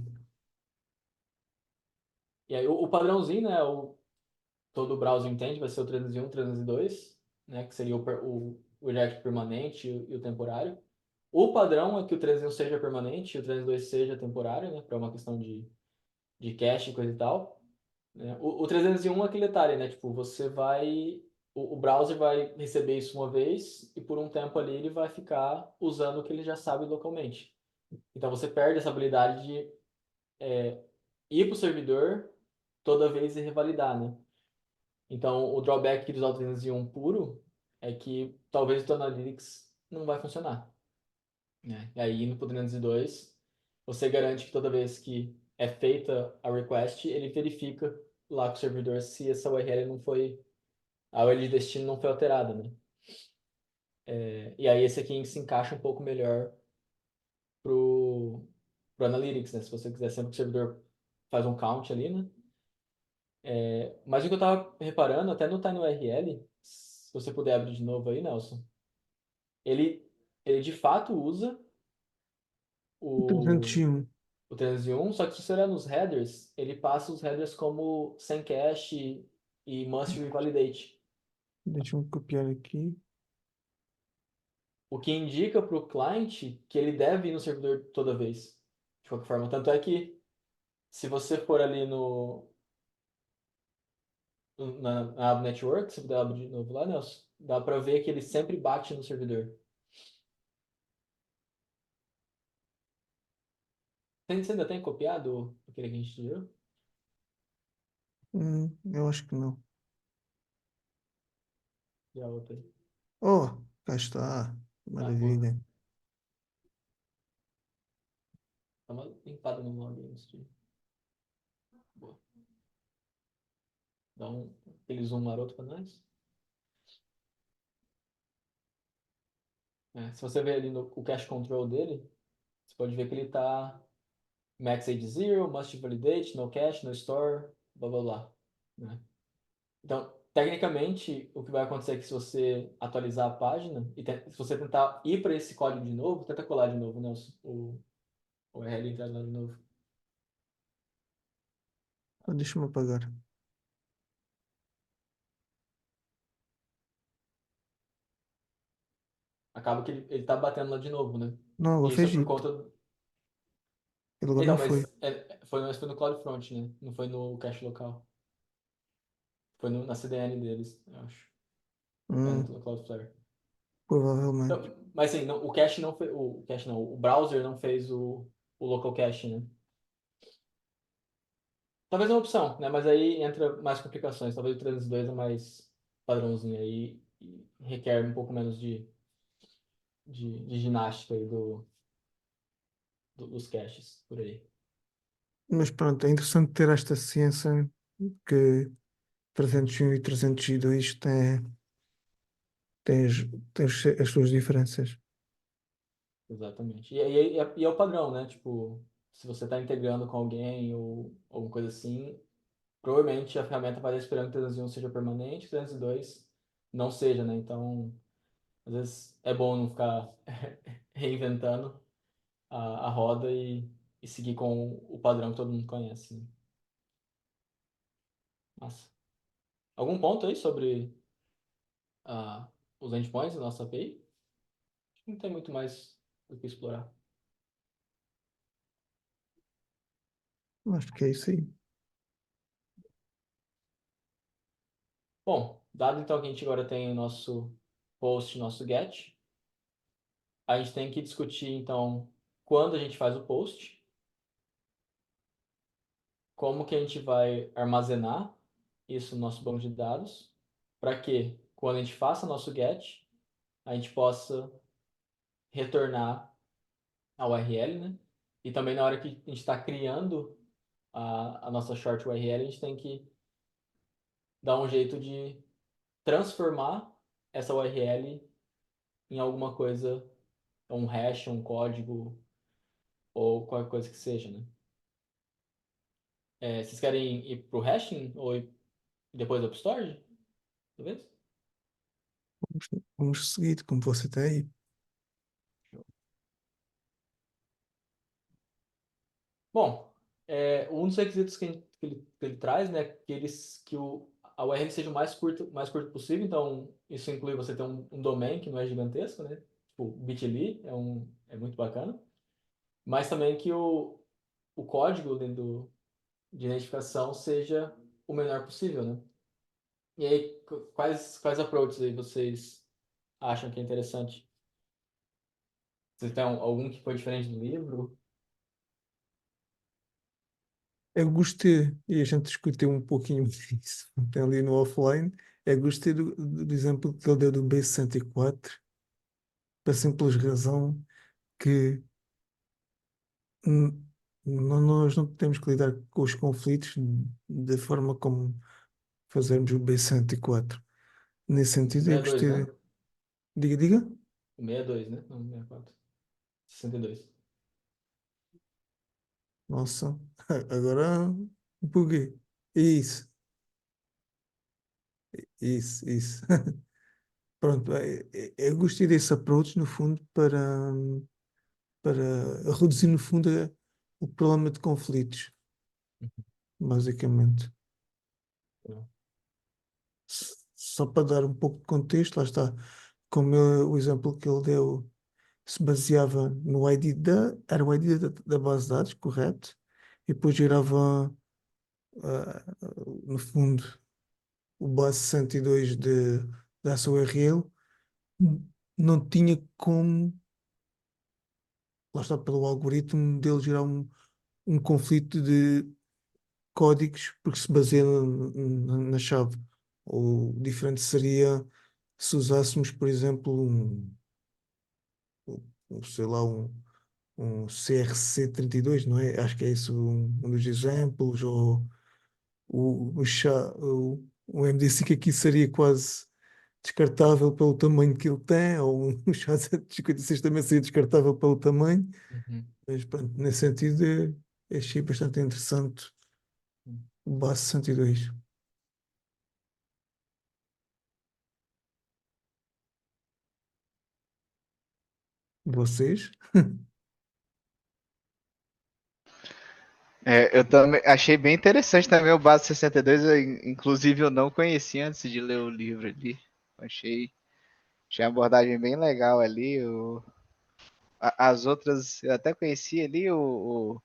E aí o padrãozinho, né? Todo browser entende, vai ser o 301, 302, né? Que seria o reject permanente e o temporário. O padrão é que o 301 seja permanente e o 302 seja temporário, né? Para uma questão de cache e coisa e tal. Né? O 301 é aquele detalhe, né? Tipo, você vai. O browser vai receber isso uma vez e por um tempo ali ele vai ficar usando o que ele já sabe localmente. Então você perde essa habilidade de ir para o servidor toda vez e revalidar, né? Então o drawback dos Auto 301 puro é que talvez o teu Analytics não vai funcionar. Né? E aí indo para o 302, você garante que toda vez que é feita a request, ele verifica lá com o servidor se essa URL não foi a URL de destino não foi alterada, né? E aí esse aqui se encaixa um pouco melhor pro Analytics, né? Se você quiser sempre que o servidor faz um count ali, né? Mas o que eu tava reparando, até no TinyURL, se você puder abrir de novo aí, Nelson, ele de fato usa o, 301. o 301, só que se você olhar nos headers, ele passa os headers como sem cache e must revalidate. Deixa-me copiar aqui. O que indica para o cliente que ele deve ir no servidor toda vez. De qualquer forma. Tanto é que se você for ali na aba Network, se puder abrir de novo lá, Nelson, dá para ver que ele sempre bate no servidor. Você ainda tem copiado aquele que a gente viu? Eu acho que não. E a outra aí? Oh, cá está. Ah, boa. Maravilha. Dá uma limpada no log antes de... Boa. Dá aquele zoom maroto para nós. Se você ver ali o cache control dele, você pode ver que ele está max age 0, must validate, no cache, no store, blá blá blá. Né? Então, tecnicamente, o que vai acontecer é que se você atualizar a página e se você tentar ir para esse código de novo, tenta colar de novo, né, o URL entrar lá de novo. Deixa-me apagar. Acaba que ele tá batendo lá de novo, né? Não, E agora isso é fez por it. conta. Ele agora Então, não mas foi. foi no CloudFront, né? Não foi no cache local. Foi na CDN deles, eu acho. No Hum, Cloudflare. Então, provavelmente. mas assim, o cache não fez. O cache não, o browser não fez o local cache, né? Talvez é uma opção, né? Mas aí entra mais complicações. Talvez o 302 é mais padrãozinho aí e requer um pouco menos de ginástica aí dos caches por aí. Mas pronto, é interessante ter esta ciência que 301 e 302 têm, têm as suas diferenças. Exatamente. E é o padrão, né? Tipo, se você está integrando com alguém ou alguma coisa assim, provavelmente a ferramenta vai estar esperando que o 301 seja permanente, o 302 não seja, né? Então, às vezes é bom não ficar reinventando a roda e seguir com o padrão que todo mundo conhece, né? Massa. Algum ponto aí sobre os endpoints da nossa API? Acho que não tem muito mais do que explorar. Acho que é isso aí. Bom, dado então que a gente agora tem o nosso post, nosso get, a gente tem que discutir então quando a gente faz o post, como que a gente vai armazenar isso no nosso banco de dados, para que quando a gente faça nosso get, a gente possa retornar a URL, né? E também na hora que a gente está criando a nossa short URL, a gente tem que dar um jeito de transformar essa URL em alguma coisa, um hash, um código ou qualquer coisa que seja, né? Vocês querem ir pro hashing ou ir depois do storage? Talvez? Vamos seguir, como você tem aí. Bom, um dos requisitos que ele traz, né, que a URL seja o mais curto possível, então isso inclui você ter um domain que não é gigantesco, né? Tipo, bit.ly é muito bacana, mas também que o código dentro de identificação seja o menor possível, né? E aí, quais approaches aí vocês acham que é interessante? Vocês têm algum que foi diferente do livro? Eu gostei, e a gente discutiu um pouquinho disso ontem ali no offline. Eu gostei do exemplo que ele deu do B64, pela simples razão que hum, nós não temos que lidar com os conflitos da forma como fazermos o B104. Nesse sentido, eu 62, gostei. né? Diga, diga. O 62, né? Não, 64. 62. Nossa, agora buguei. Isso, isso. Pronto, eu gostei desse approach, no fundo, para reduzir, no fundo, o problema de conflitos, basicamente. Só para dar um pouco de contexto, lá está, como o exemplo que ele deu se baseava no ID era o ID da base de dados, correto? E depois gerava, ah, no fundo, o base 62 dessa URL, não tinha como, lá está, pelo algoritmo dele gerar um conflito de códigos porque se baseia na chave. O diferente seria se usássemos, por exemplo, sei lá, um CRC32, não é? Acho que é isso um dos exemplos, ou o MD5 aqui seria quase descartável pelo tamanho que ele tem, ou um SHA-256 também seria descartável pelo tamanho, Uhum. mas pronto, nesse sentido achei bastante interessante o base 62. Vocês? Eu também achei bem interessante também o Base 62. Inclusive, eu não conhecia antes de ler o livro ali. Achei uma abordagem bem legal ali. As outras eu até conhecia ali, o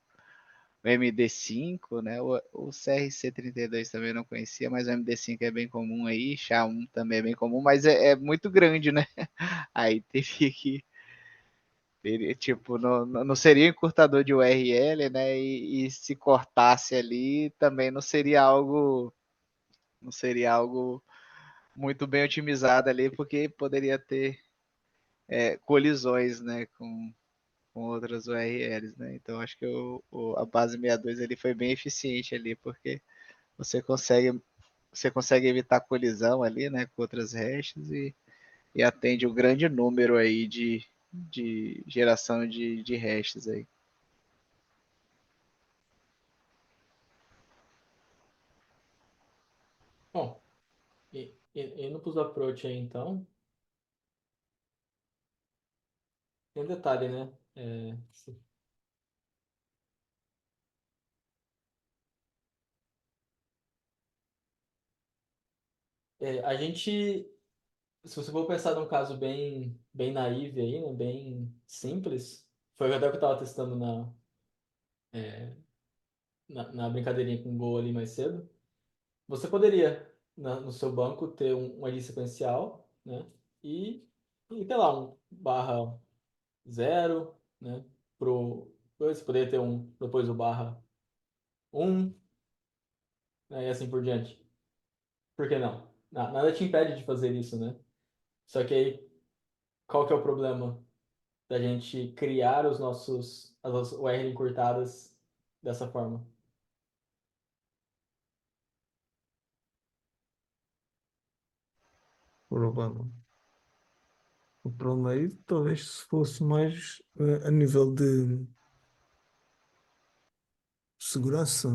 MD5, né? O CRC32 também não conhecia, mas o MD5 é bem comum aí. SHA-1 também é bem comum, mas é muito grande, né? Aí teria que. Tipo, não seria encurtador de URL, né? E se cortasse ali, também não seria algo muito bem otimizado ali, porque poderia ter colisões, né, com outras URLs, né? Então acho que a base 62 ele foi bem eficiente ali, porque você consegue você consegue evitar colisão ali, né, com outras hashes e atende um grande número aí de geração de hashes aí. Bom, indo para os approach aí, então, tem um detalhe, né? A gente, se você for pensar num caso bem naive aí, né? Bem simples, foi até o que eu estava testando na brincadeirinha com o Go ali mais cedo. Você poderia, no seu banco, ter um ID sequencial, né? Sei lá, um barra zero, né? Você poderia ter depois o barra um, né? E assim por diante. Por que não? Nada te impede de fazer isso, né? Só que aí, qual que é o problema da gente criar as nossas URL encurtadas dessa forma? Problema. O problema aí talvez se fosse mais a nível de segurança,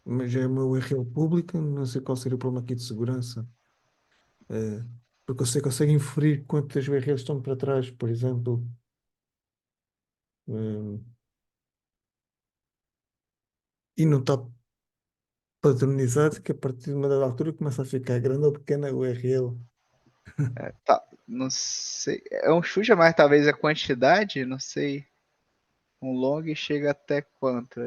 mas é uma URL pública, não sei qual seria o problema aqui de segurança. Eh, Porque você consegue inferir quantas URLs estão para trás, por exemplo. eh, e não está padronizado que a partir de uma dada altura começa a ficar grande ou pequena a URL. Tá, não sei, é um chute, mas talvez a quantidade, não sei. Um long chega até quanto?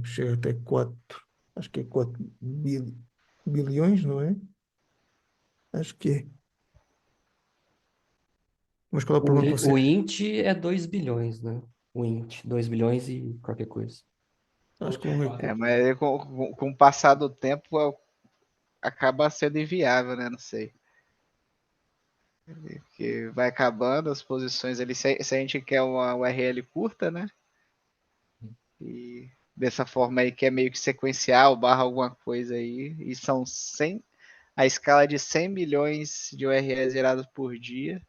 Chega até 4, acho que é 4 bilhões, não é? Acho que é. Mas qual é o problema que O você... int é 2 bilhões, né? O int, 2 bilhões e qualquer coisa. Acho que Float o é longo 4. Mas com o passar do tempo acaba sendo inviável, né? Não sei. Porque vai acabando as posições ali. Se a gente quer uma URL curta, né? E dessa forma aí que é meio que sequencial, barra alguma coisa aí, e são 100, a escala de 100 milhões de URLs gerados por dia.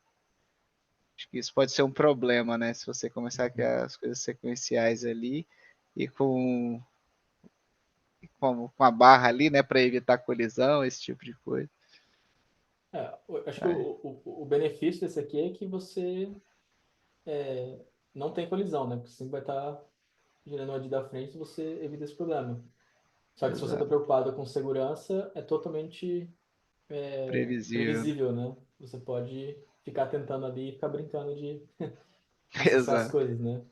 Acho que isso pode ser um problema, né? Se você começar a criar as coisas sequenciais ali e com a barra ali, né, para evitar colisão, esse tipo de coisa. Acho que É, o benefício desse aqui é que você não tem colisão, né? Porque você sempre vai estar gerando uma da frente e você evita esse problema. Só que se você está exato. preocupado com segurança, é totalmente Previsível. previsível, né? Você pode ficar tentando ali e ficar brincando de acessar as Exato. coisas, né?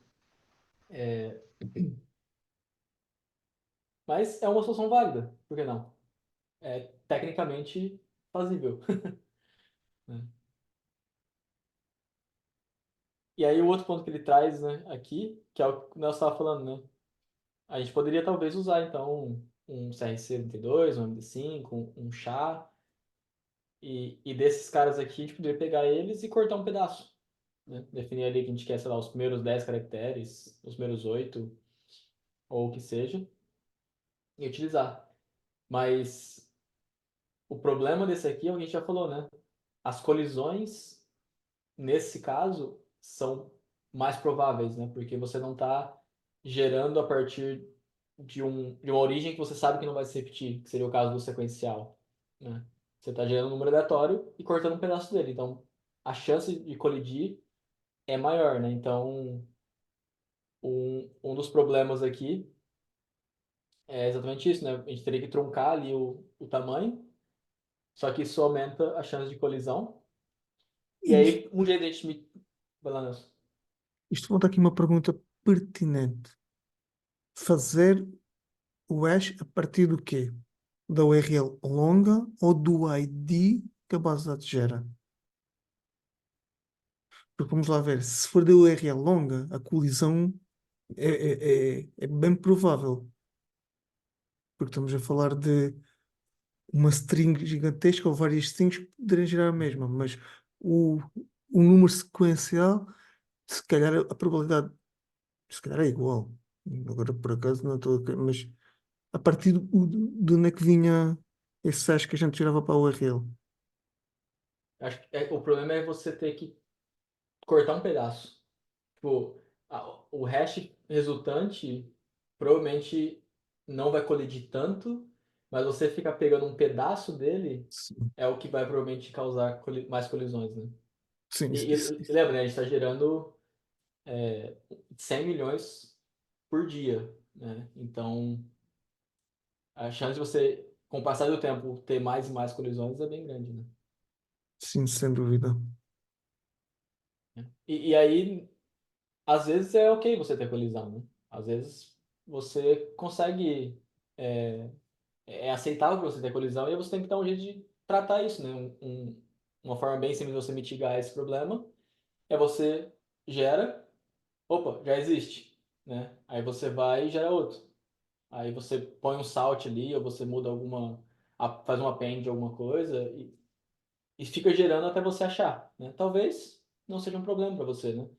Mas é uma solução válida, por que não? É tecnicamente fazível, né? E aí o outro ponto que ele traz, né, aqui, que é o que nós estávamos falando, né? A gente poderia talvez usar, então, um CRC32, um MD5, um SHA, e desses caras aqui, a gente poderia pegar eles e cortar um pedaço, né? Definir ali que a gente quer, sei lá, os primeiros 10 caracteres, os primeiros 8, ou o que seja, e utilizar. Mas o problema desse aqui é o que a gente já falou, né? As colisões, nesse caso, são mais prováveis, né? Porque você não está gerando a partir de uma origem que você sabe que não vai se repetir, que seria o caso do sequencial, né? Você está gerando um número aleatório e cortando um pedaço dele. Então, a chance de colidir é maior, né? Então, um dos problemas aqui é exatamente isso, né? A gente teria que truncar ali o tamanho, só que isso aumenta a chance de colisão. E Isto, aí, um jeito de a gente... Vai lá, Nelson. isto volta aqui uma pergunta pertinente. Fazer o hash a partir do quê? Da URL longa ou do ID que a base de dados gera? Porque vamos lá ver, se for da URL longa, a colisão é bem provável. Porque estamos a falar de uma string gigantesca ou várias strings que poderem gerar a mesma, mas o, o número sequencial, se calhar a probabilidade, se calhar é igual. Agora por acaso não estou a... mas a partir de onde é que vinha esse hash que a gente gerava para a URL? Acho que o problema é você ter que cortar um pedaço. Tipo, o hash resultante provavelmente não vai colidir tanto, mas você ficar pegando um pedaço dele Sim, é o que vai provavelmente causar mais colisões, né? sim, E lembra, né? A gente está gerando 100 milhões por dia, né? Então, a chance de você, com o passar do tempo, ter mais e mais colisões é bem grande, né? sim, sem dúvida. E aí, às vezes é ok você ter colisão, né? Às vezes você consegue. É, é aceitável você ter colisão e aí você tem que dar um jeito de tratar isso, né? Uma forma bem simples de você mitigar esse problema é você gera, opa, já existe, né? Aí você vai e gera outro. Aí você põe um salt ali, ou você muda faz um append de alguma coisa e fica gerando até você achar, né? Talvez não seja um problema para você, né?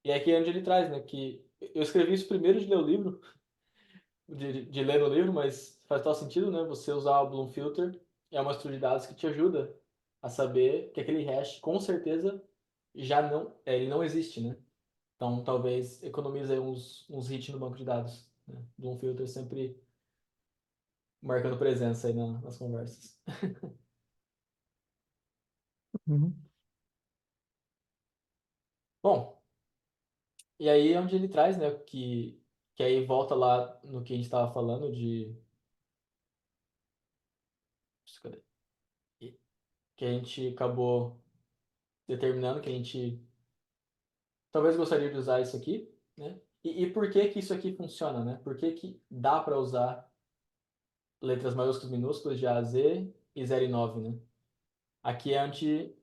E é aqui é onde ele traz, né? Que eu escrevi isso primeiro de ler o livro, de ler no livro, mas faz todo sentido, né? Você usar o Bloom Filter é uma estrutura de dados que te ajuda a saber que aquele hash, com certeza, já não, ele não existe, né? Então, talvez economize aí uns hits no banco de dados, né? Bloom Filter sempre marcando presença aí nas conversas. Uhum. Bom, e aí é onde ele traz, né? Que aí volta lá no que a gente estava falando de... Cadê? Que a gente acabou determinando que a gente talvez gostaria de usar isso aqui, né? E por que que isso aqui funciona, né? Por que que dá para usar letras maiúsculas, minúsculas de A a Z e 0 e 9, né? Aqui é onde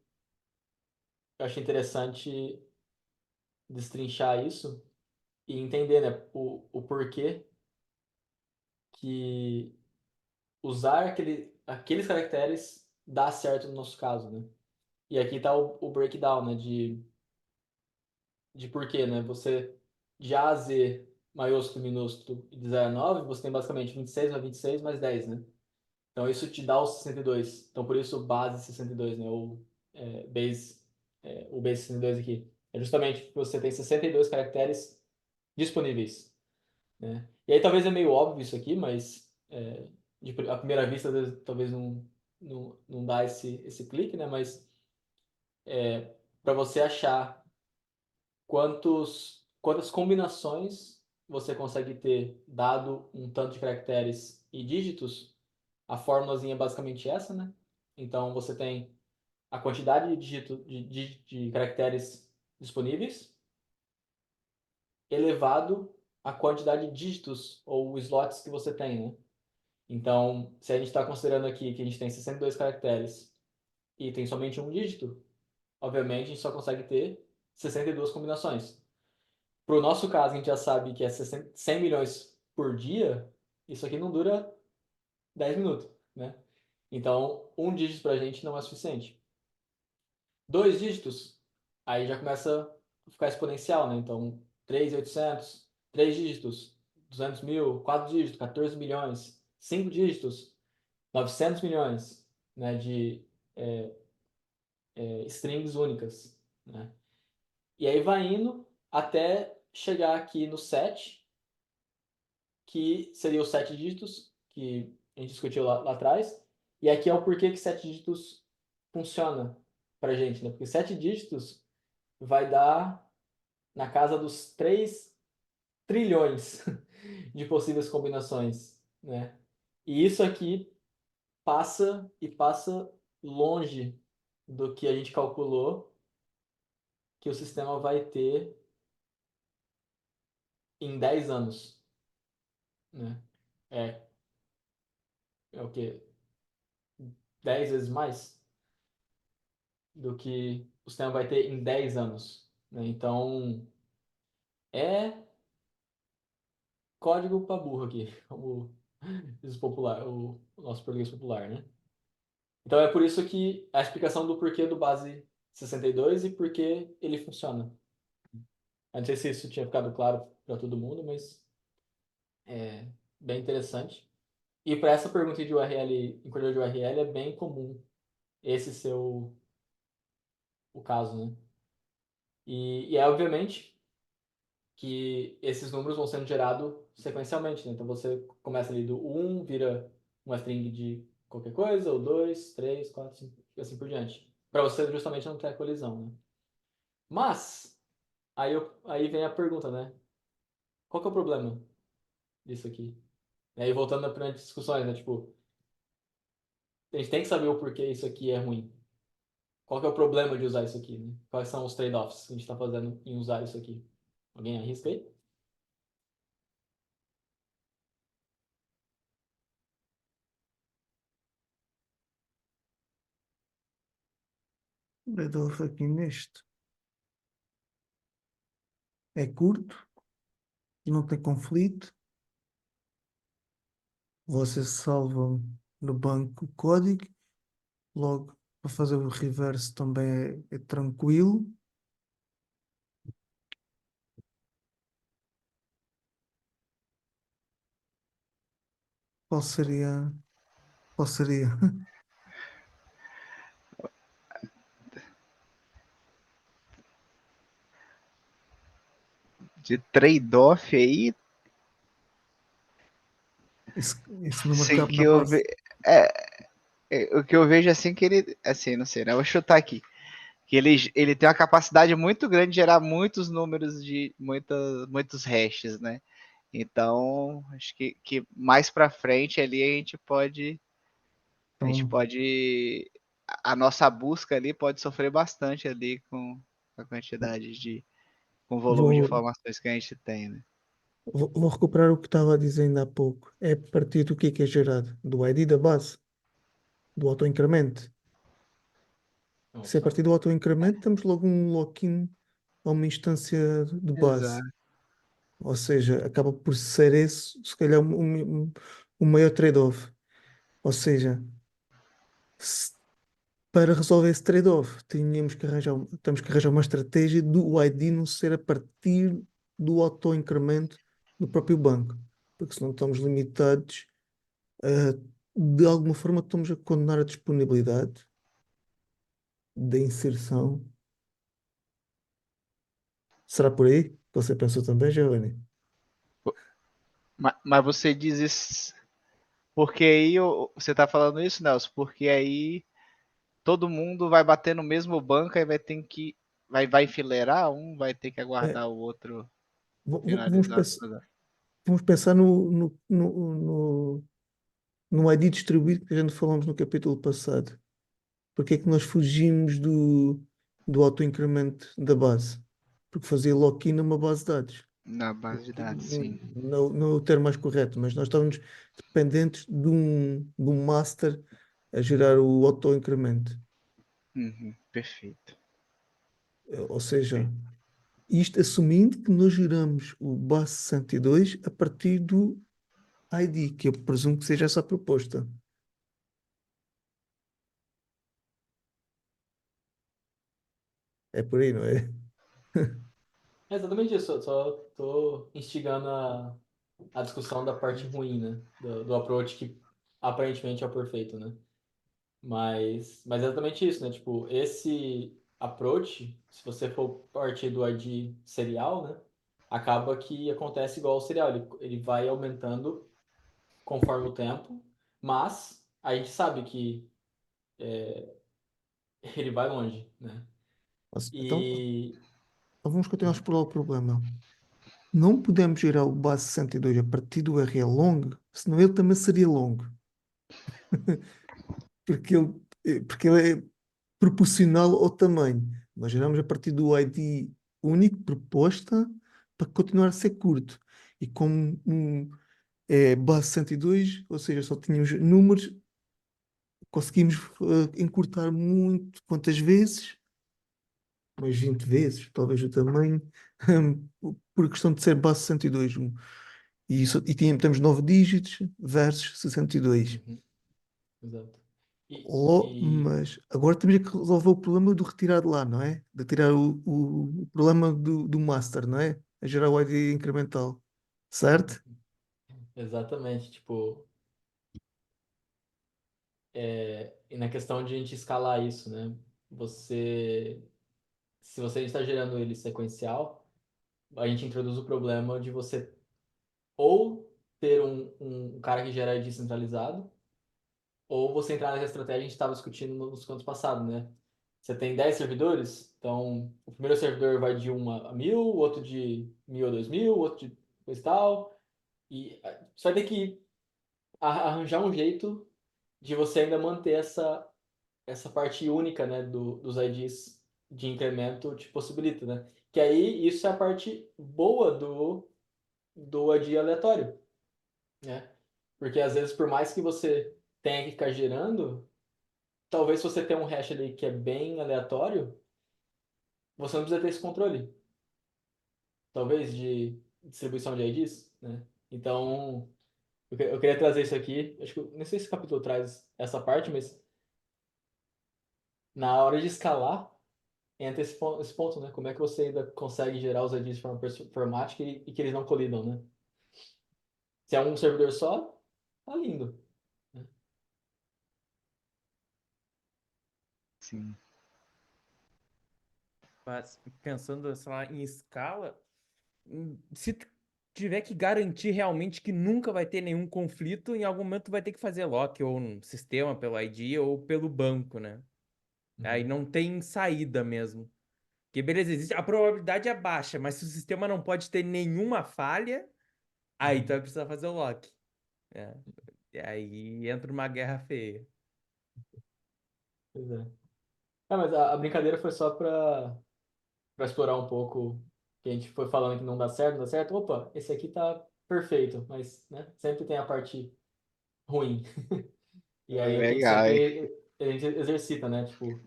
eu acho interessante destrinchar isso e entender, né, o porquê que usar aqueles caracteres dá certo no nosso caso, né? E aqui está o breakdown, né, de porquê, né? Você de A a Z maiúsculo, minúsculo e de 0 a 9, você tem basicamente 26 mais 26 mais 10, né? Então isso te dá os 62. Então por isso base 62, né? Ou o base 62 aqui. É justamente porque você tem 62 caracteres disponíveis, né? E aí talvez é meio óbvio isso aqui, mas à primeira vista talvez não dá esse clique, né? Mas para você achar quantas combinações você consegue ter dado um tanto de caracteres e dígitos, a formulazinha é basicamente essa, né? Então você tem a quantidade de caracteres disponíveis elevado à quantidade de dígitos ou slots que você tem, né? Então, se a gente está considerando aqui que a gente tem 62 caracteres e tem somente um dígito, obviamente a gente só consegue ter 62 combinações. Para o nosso caso, a gente já sabe que é 100 milhões por dia, isso aqui não dura 10 minutos, né? Então, um dígito para a gente não é suficiente. 2 dígitos, aí já começa a ficar exponencial, né? Então, 3.800, 3 dígitos, 200 mil, 4 dígitos, 14 milhões, 5 dígitos, 900 milhões, né, de strings únicas, né? E aí vai indo até chegar aqui no 7, que seria os 7 dígitos que a gente discutiu lá atrás. E aqui é o porquê que 7 dígitos funciona pra gente, né? Porque 7 dígitos vai dar na casa dos 3 trilhões de possíveis combinações, né? E isso aqui passa longe do que a gente calculou que o sistema vai ter em 10 anos, né? É, é o quê? 10 vezes mais do que o sistema vai ter em 10 anos, né? Então, é código para burro aqui, como diz o nosso português popular, né? Então é por isso que a explicação do porquê do base 62 e por que ele funciona. Eu não sei se isso tinha ficado claro para todo mundo, mas é bem interessante. E para essa pergunta de URL, em corredor de URL, é bem comum esse ser o caso, né? E é obviamente que esses números vão sendo gerados sequencialmente, né? Então você começa ali do 1, vira uma string de qualquer coisa, ou 2, 3, 4, 5, e assim por diante. Para você justamente não ter a colisão, né? Mas, aí vem a pergunta, né? Qual que é o problema disso aqui? E aí voltando para as discussões, né? Tipo, a gente tem que saber o porquê isso aqui é ruim. Qual que é o problema de usar isso aqui, né? Quais são os trade-offs que a gente está fazendo em usar isso aqui? Alguém arrisca aí? O trade-off aqui neste é curto, não tem conflito, você salva no banco o código, logo para fazer o reverse também é tranquilo. Qual seria? Qual seria? De trade-off aí, Esse número sim, cabe que na base. o que eu vejo assim que ele, assim, não sei, né? Eu vou chutar aqui. Que ele tem uma capacidade muito grande de gerar muitos números de muitos hashes, né? Então, acho que mais para frente ali a gente Então, pode a nossa busca ali pode sofrer bastante ali com a quantidade com o volume de vou, informações que a gente tem, né? vou recuperar o que estava dizendo há pouco. É a partir do que é gerado? Do ID da base, do autoincremento. Se é a partir do autoincremento, temos logo um lock-in a uma instância de base. Exato. Ou seja, acaba por ser esse, se calhar, o maior trade-off. Ou seja, se- para resolver esse trade-off, temos que arranjar uma estratégia do ID não ser a partir do auto-incremento no próprio banco, porque senão estamos limitados a, de alguma forma estamos a condenar a disponibilidade da inserção. Será por aí que você pensou também, Giovanni? Mas você diz isso porque aí você tá falando isso, Nelson, porque aí todo mundo vai bater no mesmo banco e vai ter que vai enfileirar, um vai ter que É, aguardar o outro vamos, finalizar. vamos pensar no ID distribuído que a gente falamos no capítulo passado. Porque é que nós fugimos do autoincremento da base? Porque fazia lock-in numa base de dados. Na base de dados, sim. Não, não é o termo mais correto, mas nós estávamos dependentes de um master a gerar o autoincremento. Uhum, perfeito. Ou seja, isto assumindo que nós geramos o base 62 a partir do ID, que eu presumo que seja essa a proposta. É por aí, não é? É exatamente isso, eu só tô instigando a discussão da parte ruim, né? Do approach que aparentemente é o perfeito, né? Mas é exatamente isso, né? Tipo, esse approach, se você for partir do ID serial, né? Acaba que acontece igual ao serial, ele vai aumentando conforme o tempo, mas a gente sabe que ele vai longe, né? Então, E vamos continuar a explorar o problema. Não podemos gerar o base 62 a partir do URL long, senão ele também seria longo. Porque ele é proporcional ao tamanho. Nós geramos a partir do ID único proposta para continuar a ser curto. E como é base 102, ou seja, só tínhamos números, conseguimos encurtar muito. Quantas vezes? Umas 20 vezes, talvez o tamanho, por questão de ser base 102. Temos 9 dígitos versus 62. Uhum, exato. E, Oh, e mas agora temos que resolver o problema do retirar de lá, não é? De tirar o problema do master, não é? A gerar o ID incremental. Certo? exatamente, tipo, e na questão de a gente escalar isso, né? Você, se você está gerando ele sequencial, a gente introduz o problema de você ou ter um cara que gera ID centralizado, ou você entrar nessa estratégia que a gente estava discutindo nos cantos passados, né? Você tem 10 servidores, então o primeiro servidor vai de 1 a 1000, o outro de 1000 a 2000, o outro de coisa e tal, e você vai ter que arranjar um jeito de você ainda manter essa parte única, né, dos IDs de incremento te possibilita, né? Que aí isso é a parte boa do ID aleatório, né? Porque às vezes, por mais que você tenha que ficar gerando, talvez se você tenha um hash ali que é bem aleatório, você não precisa ter esse controle, talvez, de distribuição de IDs, né? Então, eu queria trazer isso aqui. Acho que não sei se o capítulo traz essa parte, mas na hora de escalar, entra esse ponto, né? Como é que você ainda consegue gerar os IDs de forma performática e que eles não colidam, né? Se é um servidor só, tá lindo, né? Sim. Mas pensando, sei lá, em escala, se tu tiver que garantir realmente que nunca vai ter nenhum conflito, em algum momento tu vai ter que fazer lock ou no sistema pelo ID ou pelo banco, né? Aí não tem saída mesmo. Porque beleza, existe, a probabilidade é baixa, mas se o sistema não pode ter nenhuma falha, aí tu vai precisar fazer o lock. É. E aí entra uma guerra feia. Pois é. Ah, mas a brincadeira foi só para explorar um pouco que a gente foi falando que não dá certo, não dá certo. Opa, esse aqui tá perfeito, mas, né, sempre tem a parte ruim. E aí a gente Legal, hein? sempre a gente exercita, né? Tipo,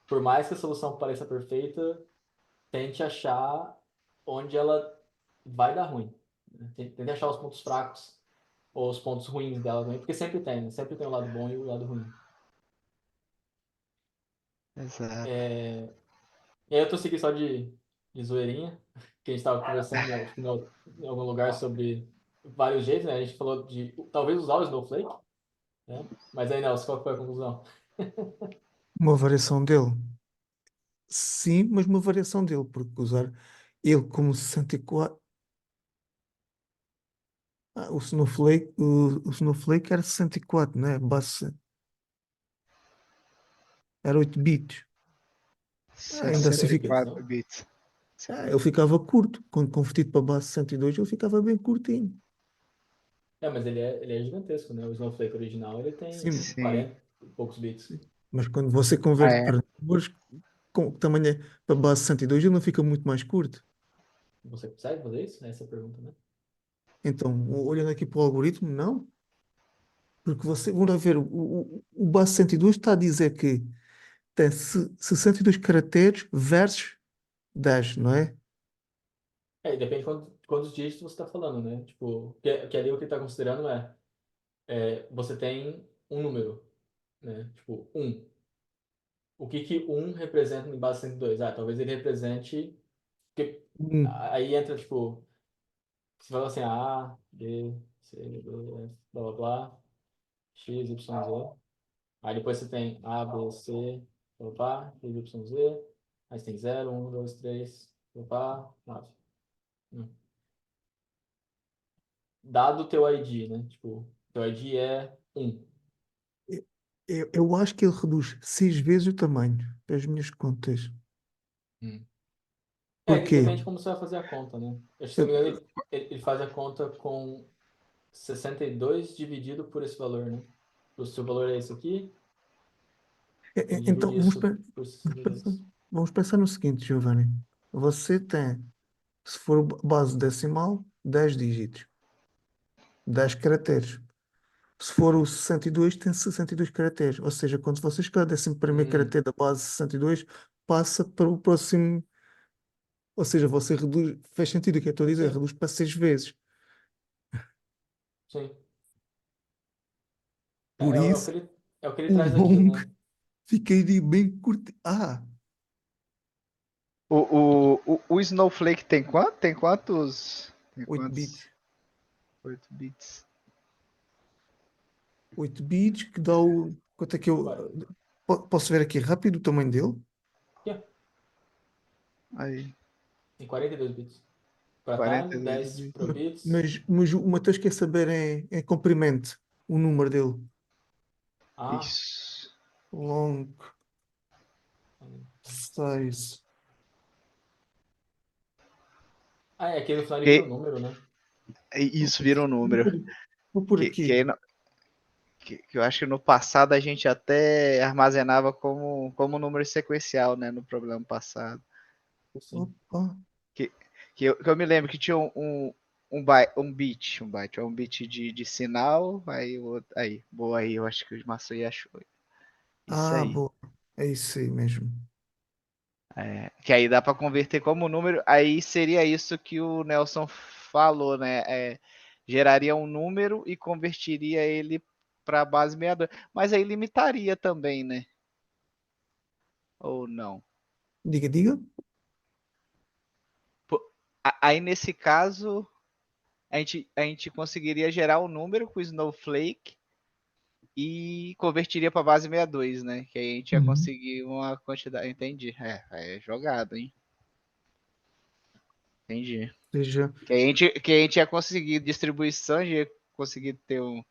por mais que a solução pareça perfeita, tente achar onde ela vai dar ruim, né? Tente achar os pontos fracos ou os pontos ruins dela também, porque sempre tem, né? Sempre tem o lado bom e o lado ruim. Exato. É, e aí eu tô seguindo só de de zoeirinha, que a gente estava conversando, né, acho que em algum lugar sobre vários jeitos, né? A gente falou de talvez usar o Snowflake, né? Mas aí, Nelson, qual foi a conclusão? Uma variação dele. Sim, mas uma variação dele, porque usar ele como 64. O Snowflake era 64, né? Base era 8 bits. Ainda assim 64 fica. bits, 64 não? bits. Ele ficava curto. Quando convertido para base 62, ele ficava bem curtinho. É, mas ele é gigantesco, né? O Snowflake original, ele tem Sim, Sim. 40 e poucos bits. sim. Mas quando você Ah, converte é. para números com que tamanho é para base 62, ele não fica muito mais curto. Você consegue fazer isso? Essa é a pergunta, né? Então, olhando aqui para o algoritmo, não. Porque você, vamos ver, o base 62 está a dizer que tem 62 caracteres versus 10, não é? É, e depende de quantos dígitos você está falando, né? Tipo, que ali o que está considerando você tem um número, né? Tipo, um. O que que um representa em base 102? Ah, talvez ele represente... Porque Um. aí entra, tipo, você fala assim, A, B, C, D, F, blá, blá, blá, X, Y, Z. Aí depois você tem A, B, C, blá, blá, X, Y, Z. Aí você tem 0, 1, 2, 3, blá, blá, 9. Dado o teu ID, né? Tipo, teu ID é um. Eu acho que ele reduz 6 vezes o tamanho das minhas contas. Hum. É, que Porquê? depende de como você vai fazer a conta, né? Eu acho que, se não me Eu- engano, ele faz a conta com 62 dividido por esse valor, né? O seu valor é esse aqui, ele então, divide isso por vamos pensar, 62. vamos pensar no seguinte, Giovanni. Você tem, se for base decimal, 10 dígitos, 10 caracteres. Se for o 62, tem 62 caracteres. Ou seja, quando você chegar ao 11º Hum, caractere da base 62, passa para o próximo. Ou seja, você reduz. Faz sentido o que eu estou a dizer? sim, Reduz para 6 vezes. sim. Por isso, É o que ele o traz aqui, long né? ficaria bem curto. O Snowflake tem quanto? Tem quantos? Tem 8 quantos? bits. 8 bits. 8 bits que dá o. Quanto é que eu. Ué, Posso ver aqui rápido o tamanho dele? aqui, ó, Aí, tem 42 bits. Para atalho, 42 10 bits. probits. Mas o Matheus quer saber em comprimento o número dele. Ah, Isso. Long size. é aqui no final ele vira um Que, número, né? isso vira um Vou número. por, vou por Que, aqui. aí que eu acho que no passado a gente até armazenava como número sequencial, né? No problema passado. Sim. Opa. Que, que eu me lembro que tinha um bit de sinal, aí, aí, boa aí, eu acho que o Maçui achou. Isso aí. Boa. É isso aí mesmo. Que aí dá para converter como número, aí seria isso que o Nelson falou, né? Geraria um número e converteria ele para a base 62. Mas aí limitaria também, né? Ou não? Diga, diga. Pô, aí nesse caso, a gente conseguiria gerar um número com o Snowflake e converteria para a base 62, né? Que aí a gente ia Uhum. conseguir uma quantidade. Entendi. É jogado, hein? Entendi. Ou seja, Que a gente ia conseguir distribuição, ia conseguir ter um.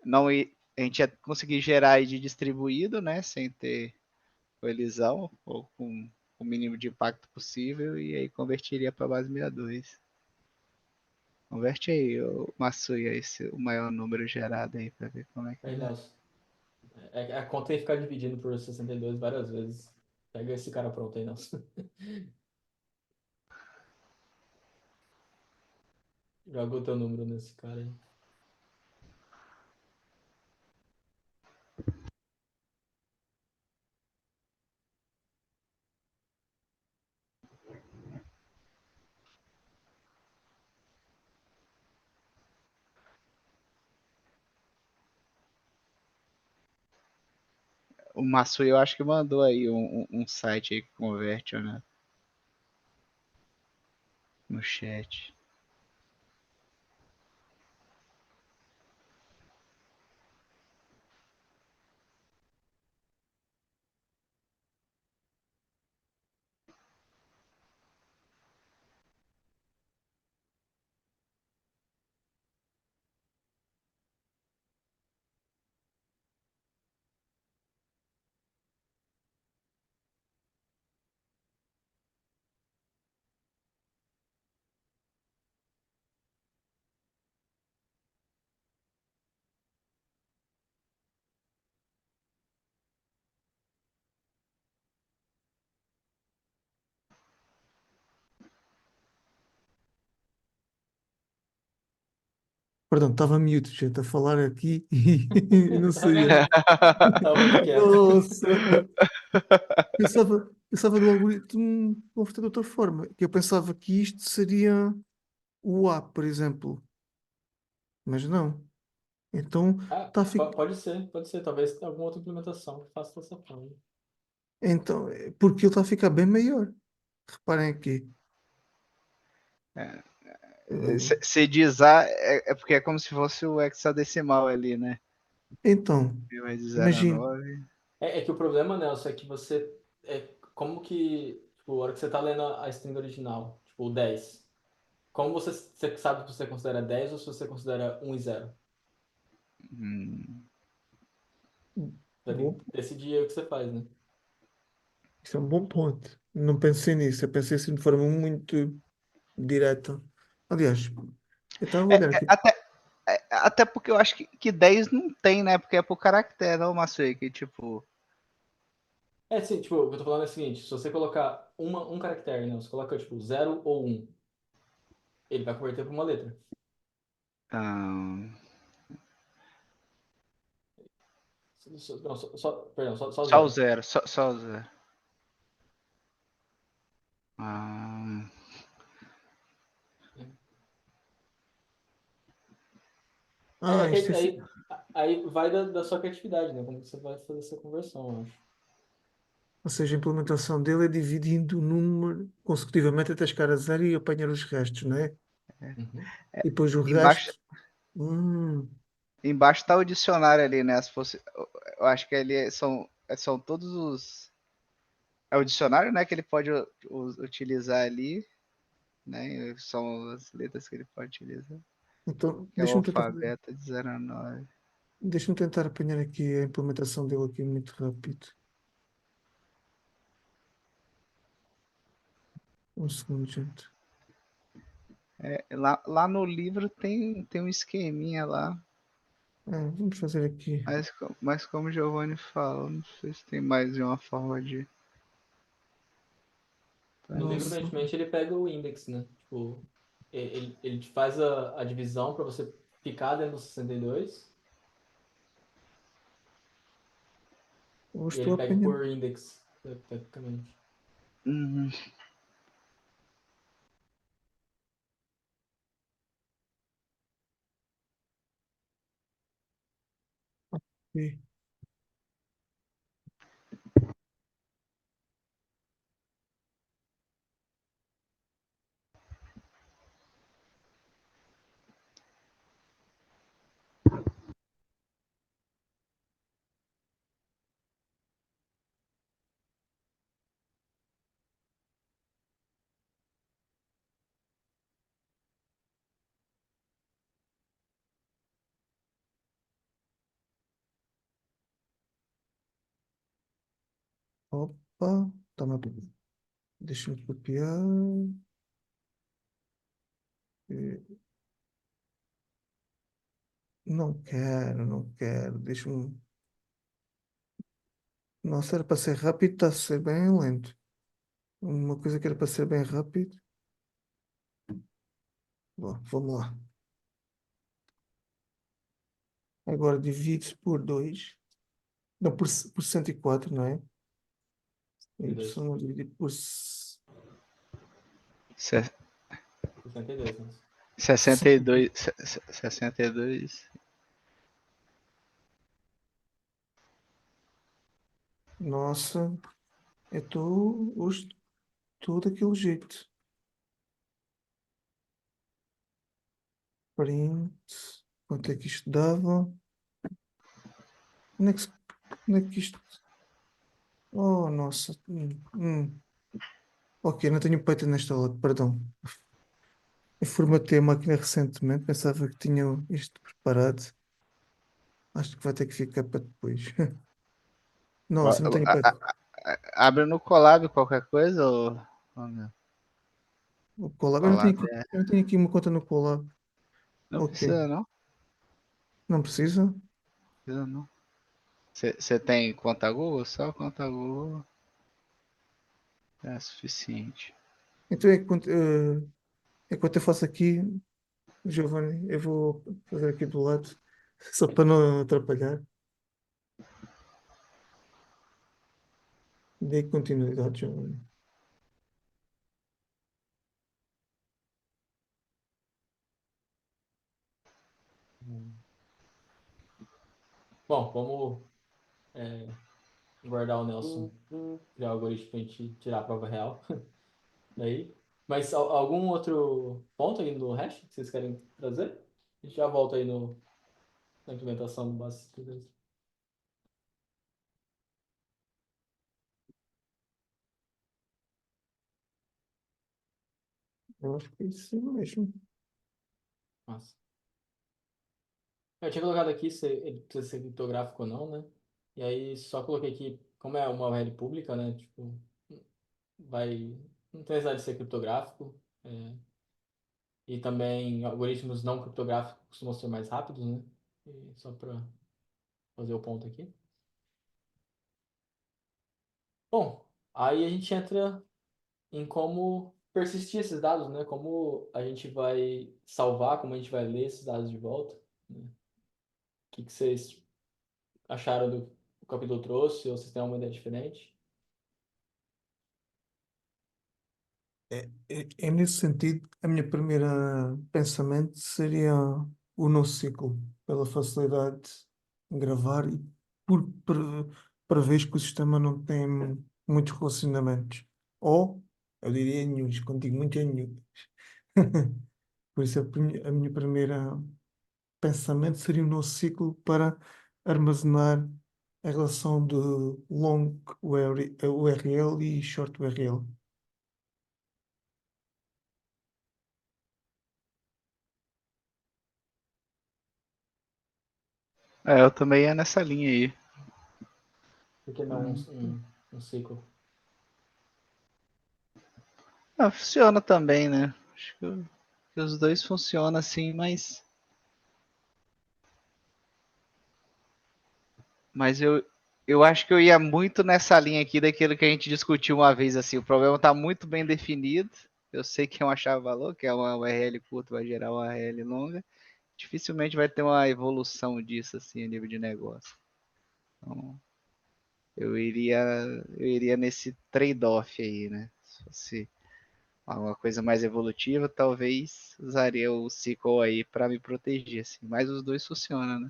Não ia, a gente ia conseguir gerar aí de distribuído, né? Sem ter colisão, ou com o mínimo de impacto possível, e aí converteria para a base 62. Converte aí, o Massuya, o maior número gerado aí, para ver como é que Aí, dá. Nelson. A conta ia ficar dividindo por 62 várias vezes. Pega esse cara pronto aí, Nelson. Joga o teu número nesse cara aí. O Massuya eu acho que mandou aí um site aí que converte, né? no chat. Perdão, estava mute, gente, a falar aqui e não saía. Tava muito quieto. Nossa! Pensava do algoritmo de converter de outra forma. Que eu pensava que isto seria o A, por exemplo. Mas não. Então, Ah, tá a fi- pode ser. Talvez tenha alguma outra implementação que faça dessa forma. então, porque ele está a ficar bem maior. Reparem aqui. Eh, Se diz A, é porque é como se fosse o hexadecimal ali, né? Então, Vai de 0 a imagine. 9. É que o problema, Nelson, é que você. Como que. Tipo, a hora que você tá lendo a string original, tipo, o 10. Como você sabe se você considera 10 ou se você considera 1 e 0? Você tem Bom, que decidir aí o que você faz, né? isso é um bom ponto. Não pensei nisso. Eu pensei assim de forma muito direta. Aliás, eu estava a olhar aqui. Até porque eu acho que 10 não tem, né? Porque é por caractere, não, Masuei, que tipo. Sim, tipo, o que eu tô falando é o seguinte: se você colocar um caractere, né? Você coloca, tipo, 0 ou 1, ele vai converter para uma letra. ah, Não, perdão, só só o 0. 0, só o 0. Ah, Ah, isto é, Aí vai da sua criatividade, né? Como que você vai fazer essa conversão, eu acho. ou seja, a implementação dele é dividindo o número consecutivamente até chegar a zero e apanhar os restos, não é? Uhum. E depois o embaixo, resto. Hum, embaixo tá o dicionário ali, né? Se fosse, eu acho que ali são todos os. É o dicionário, né? Que ele pode utilizar ali, né? São as letras que ele pode utilizar. então, Que é o alfabeto de 0 a 9. deixa-me tentar apanhar aqui a implementação dele aqui muito rápido. Um segundo, gente. Lá no livro tem um esqueminha lá. Vamos fazer aqui. Mas como o Giovanni falou, não sei se tem mais de uma forma de. No livro, Nossa, aparentemente, ele pega o index, né? Tipo, ele te faz a divisão para você ficar dentro do 62 eu e estou ele a pega apanhar. por index, tecnicamente. Uhum. Aqui. Opa, toma. Deixa-me copiar. Eh, Não quero, não quero. Deixa-me. Nossa, era para ser rápido, está a ser bem lento. Uma coisa que era para ser bem rápido. Bom, vamos lá. Agora divide-se por 2. Não, por 104, não é? E dois. Y dividido por 62, né? 62. 62. Nossa, eu estou hoje estou daquele jeito. Print. Quanto é que isto dava? Onde é que, onde é que isto. Oh, nossa. Ok, não tenho Python nesta aula, perdão. Eu formatei a máquina recentemente, pensava que tinha isto preparado. Acho que vai ter que ficar para depois. Nossa, não tenho Python. Abre no Colab qualquer coisa ou não? O Colab, Colab eu não tenho aqui uma conta no Colab. não Ok, precisa, não. não precisa? Precisa, não. Você tem conta Google? Só conta Google é suficiente. Então enquanto eu faço aqui, Giovanni, eu vou fazer aqui do lado, só para não atrapalhar. Dei continuidade, Giovanni. Bom, vamos guardar o Nelson criar o algoritmo pra gente tirar a prova real. Daí. Mas algum outro ponto aí no hash que vocês querem trazer? A gente já volta aí na implementação básica. Eu acho que é isso mesmo. Nossa. Eu tinha colocado aqui se ele precisa ser criptográfico ou não, né? E aí só coloquei aqui, como é uma URL pública, né? Tipo, vai. Não tem necessidade de ser criptográfico. E também algoritmos não criptográficos costumam ser mais rápidos, né? E só para fazer o ponto aqui. Bom, aí a gente entra em como persistir esses dados, né? Como a gente vai salvar, como a gente vai ler esses dados de volta, né? O que vocês acharam do que o capítulo trouxe, ou vocês têm uma ideia diferente? É nesse sentido, a minha primeira pensamento seria o NoSQL, pela facilidade de gravar e para ver que o sistema não tem muitos relacionamentos. Ou, eu diria nenhuns, quando digo muito é nenhum. Por isso a minha primeira pensamento seria o NoSQL para armazenar a relação de long URL e short URL. Eu também ia nessa linha aí. Por que não um ciclo? Funciona também, né? Acho que os dois funcionam assim, mas eu acho que eu ia muito nessa linha aqui daquilo que a gente discutiu uma vez, assim, o problema está muito bem definido, eu sei que é uma chave-valor, que é uma URL curta, vai gerar uma URL longa, dificilmente vai ter uma evolução disso, assim, a nível de negócio. Então, eu iria nesse trade-off aí, né? Se fosse alguma coisa mais evolutiva, talvez usaria o SQL aí para me proteger, assim, mas os dois funcionam, né?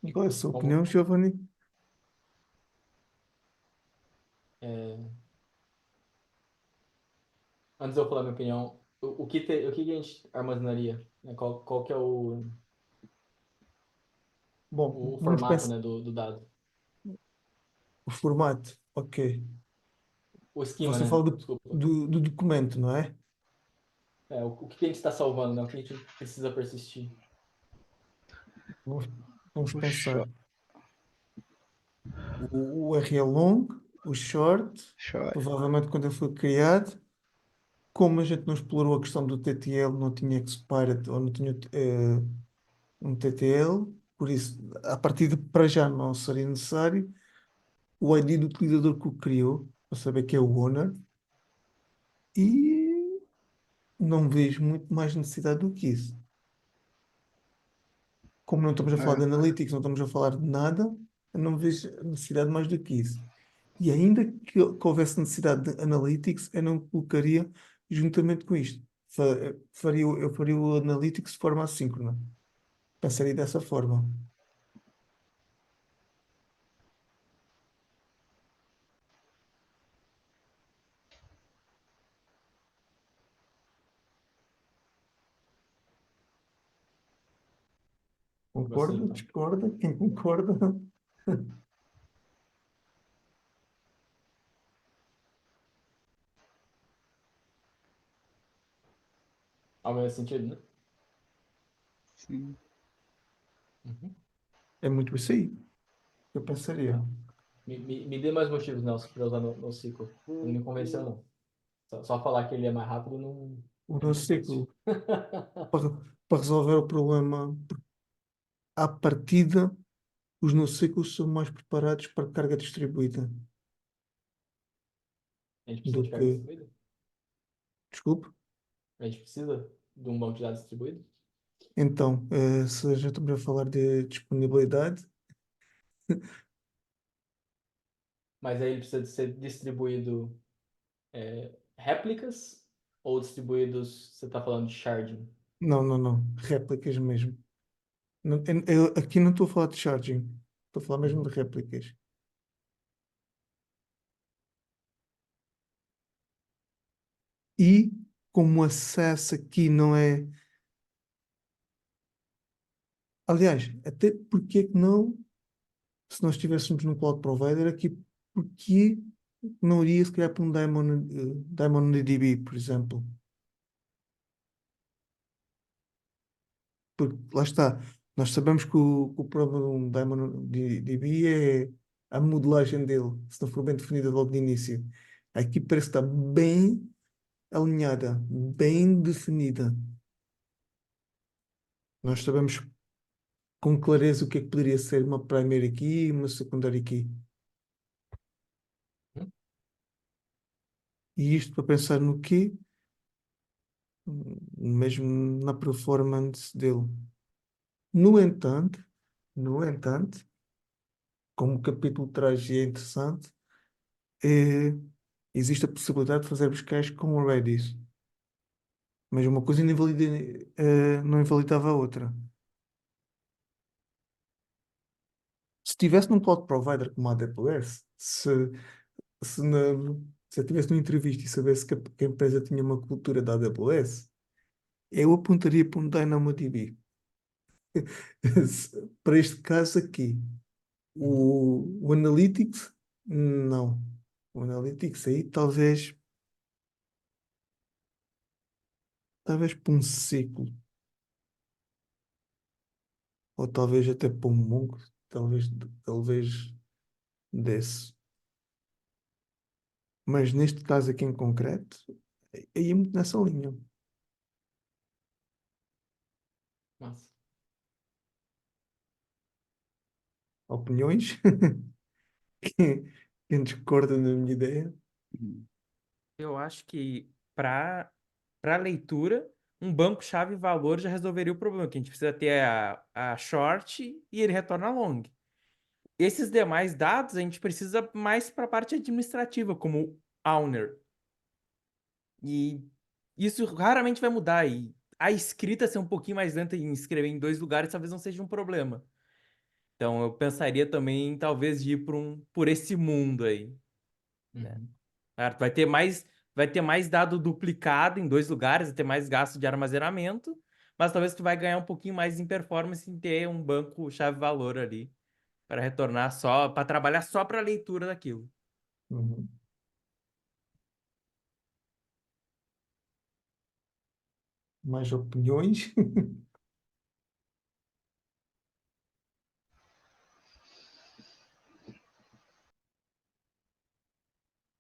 E qual é a sua Como, opinião, Giovanni? antes de eu falar minha opinião, o que a gente armazenaria? Né? Qual que é Bom, o vamos formato, pensar né, do dado? o formato. Ok. O esquema, Você né? fala Desculpa. do documento, não é? O que a gente está salvando, né? O que a gente precisa persistir. Vamos, vamos Puxa, pensar. O URL long, o short, short. provavelmente quando ele foi criado, como a gente não explorou a questão do TTL, não tinha expired ou não tinha um TTL, por isso, a partir de para já não seria necessário o ID do utilizador que o criou, para saber que é o owner, e não vejo muito mais necessidade do que isso. Como não estamos a falar de analytics, não estamos a falar de nada, eu não vejo necessidade mais do que isso. E ainda que houvesse necessidade de analytics, eu não colocaria juntamente com isto. Eu faria o analytics de forma assíncrona. Pensaria dessa forma. Concorda? então. Discorda? Quem concorda? Ao mesmo sentido, né? Sim. Uhum. É muito isso aí. Eu pensaria. Me dê mais motivos, Nelson, para usar no ciclo. Não me convenceu, não. Só falar que ele é mais rápido não. O É nosso difícil. ciclo, para, para resolver o problema, à partida, os nossos ciclos são mais preparados para carga distribuída A gente precisa do de carga que. distribuída? Desculpe. A gente precisa de um banco de dados distribuído? Então, se já estamos a falar de disponibilidade, Mas aí ele precisa de ser distribuído réplicas ou distribuídos, você está falando de sharding? não. Réplicas mesmo. Aqui não estou a falar de charging, estou a falar mesmo de réplicas. E como o acesso aqui não é. Aliás, até porque é que não, se nós estivéssemos num cloud provider aqui, porque não iria se calhar para um DynamoDB, por exemplo? Porque lá está, nós sabemos que o problema de um DynamoDB é a modelagem dele, se não for bem definida logo de início. Aqui parece que está bem alinhada, bem definida. Nós sabemos com clareza o que é que poderia ser uma primary key e uma secondary key. Hum? E isto para pensar no quê? Mesmo na performance dele. No entanto, no entanto, como o capítulo traz e é interessante, é, existe a possibilidade de fazer buscais com o Redis. Mas uma coisa não não invalidava a outra. Se estivesse num cloud provider como a AWS, se, na, se eu estivesse numa entrevista e soubesse que a empresa tinha uma cultura da AWS, eu apontaria para um DynamoDB. Para este caso aqui, o Analytics, não. O Analytics aí talvez para um ciclo, ou talvez até para um mongo, talvez desse. Mas neste caso aqui em concreto, aí é muito nessa linha. Massa. Opiniões? Quem discorda da minha ideia? Eu acho que para leitura, um banco-chave valor já resolveria o problema, que a gente precisa ter a short e ele retorna long. Esses demais dados a gente precisa mais para a parte administrativa, como owner. E isso raramente vai mudar. E a escrita ser um pouquinho mais lenta em escrever em dois lugares talvez não seja um problema. Então eu pensaria também talvez de ir por esse mundo aí, né? Uhum. Certo? Vai ter mais dado duplicado em dois lugares, vai ter mais gasto de armazenamento, mas talvez tu vai ganhar um pouquinho mais em performance em ter um banco chave-valor ali para retornar só, para trabalhar só para a leitura daquilo. Uhum. Mais opiniões?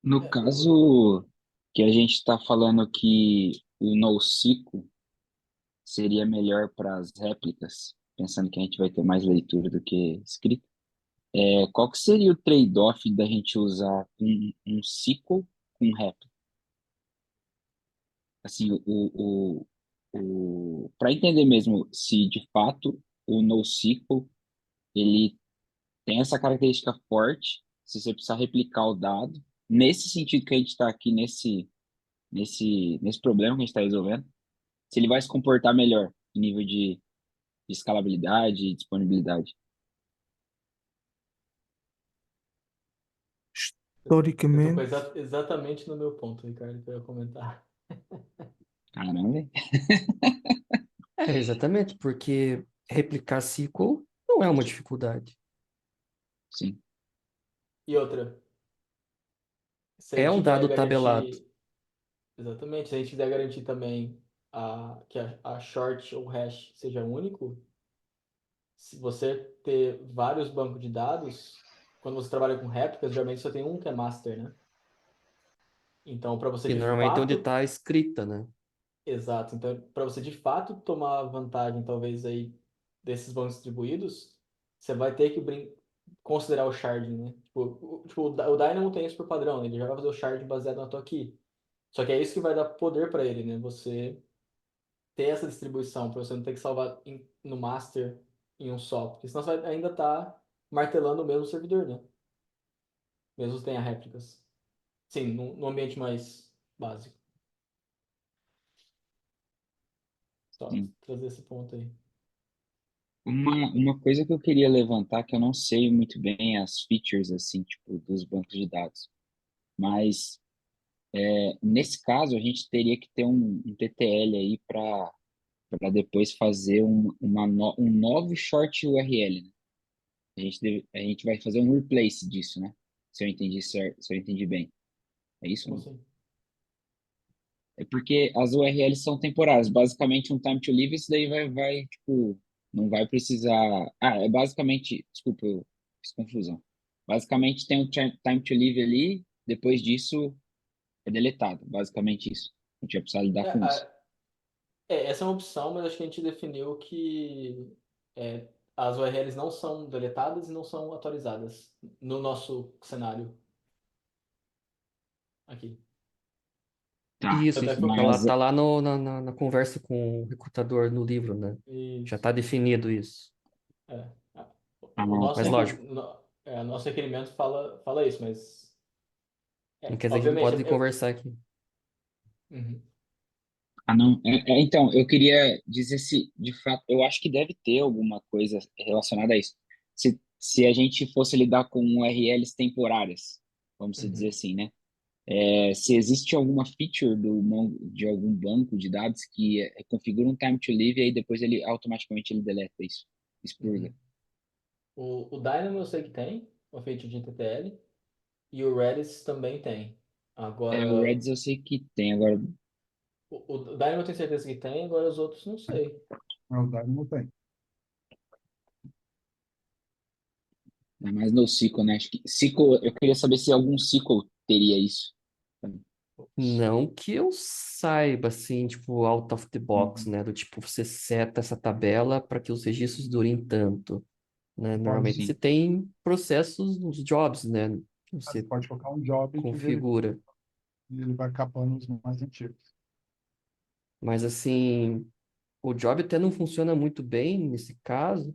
No caso que a gente está falando que o NoSQL seria melhor para as réplicas, pensando que a gente vai ter mais leitura do que escrita, qual que seria o trade-off da gente usar um SQL com réplica? Assim, para entender mesmo se de fato o NoSQL ele tem essa característica forte, se você precisar replicar o dado, nesse sentido que a gente está aqui, nesse problema que a gente está resolvendo, se ele vai se comportar melhor em nível de escalabilidade e disponibilidade. Você tocou Historicamente, exatamente no meu ponto, Ricardo, que eu ia comentar. Caramba, É, exatamente, porque replicar SQL não é uma dificuldade. Sim. E outra, se a É gente um quiser dado tabelado. garantir, exatamente, se a gente quiser garantir também que a short ou hash seja único, se você ter vários bancos de dados, quando você trabalha com réplicas, geralmente só tem um que é master, né? Então, para você Que de normalmente é onde fato, está escrita, né? exato, então para você de fato tomar vantagem, talvez aí desses bancos distribuídos, você vai ter que considerar o sharding, né? O Dynamo tem isso por padrão, né? Ele já vai fazer o sharding baseado na tua key. Só que é isso que vai dar poder para ele, né? Você ter essa distribuição, para você não ter que salvar no master em um só, porque senão você vai ainda estar martelando o mesmo servidor, né? Mesmo que tenha réplicas. Sim, no ambiente mais básico. Só Sim. trazer esse ponto aí. Uma coisa que eu queria levantar, que eu não sei muito bem as features, assim, tipo, dos bancos de dados. Mas, nesse caso, a gente teria que ter um TTL aí para depois fazer um novo short URL, né? A gente vai fazer um replace disso, né? Se eu entendi certo, se eu entendi bem. É isso, Como né? assim? É porque as URLs são temporárias. Basicamente, um time to live, isso daí tipo, não vai precisar. Ah, é basicamente. Desculpa, eu fiz confusão. Basicamente, tem um time to live ali, depois disso é deletado. Basicamente isso. A gente vai precisar lidar É, com isso. essa é uma opção, mas acho que a gente definiu que as URLs não são deletadas e não são atualizadas no nosso cenário aqui. Tá, Isso, Tanto é que isso. foi. mas. Tá lá na conversa com o recrutador no livro, né? Já Isso. está definido isso. É. A- Ah, O nosso, Mas lógico, nosso requerimento fala isso, mas não quer dizer que não obviamente pode conversar aqui. Uhum. não. Então, eu queria dizer se, de fato, eu acho que deve ter alguma coisa relacionada a isso. Se a gente fosse lidar com URLs temporárias, vamos se dizer Uhum. assim, né? Se existe alguma feature de algum banco de dados que configura um time to live e aí depois ele automaticamente ele deleta isso, expurga. Uhum. O Dynamo eu sei que tem, o feito de TTL, e o Redis também tem. O Agora, Redis eu sei que tem, agora, o Dynamo eu tenho certeza que tem, agora os outros não sei. O Dynamo tem. é mais NoSQL, né? Acho que SQL, eu queria saber se algum SQL teria isso. Não que eu saiba, assim, tipo, out of the box, Uhum. né? Do tipo, você seta essa tabela para que os registros durem tanto, né? Pode, Normalmente você Sim, tem processos nos jobs, né? Que você você pode colocar um job que configura. ele vai capando os mais antigos. Mas, assim, o job até não funciona muito bem nesse caso,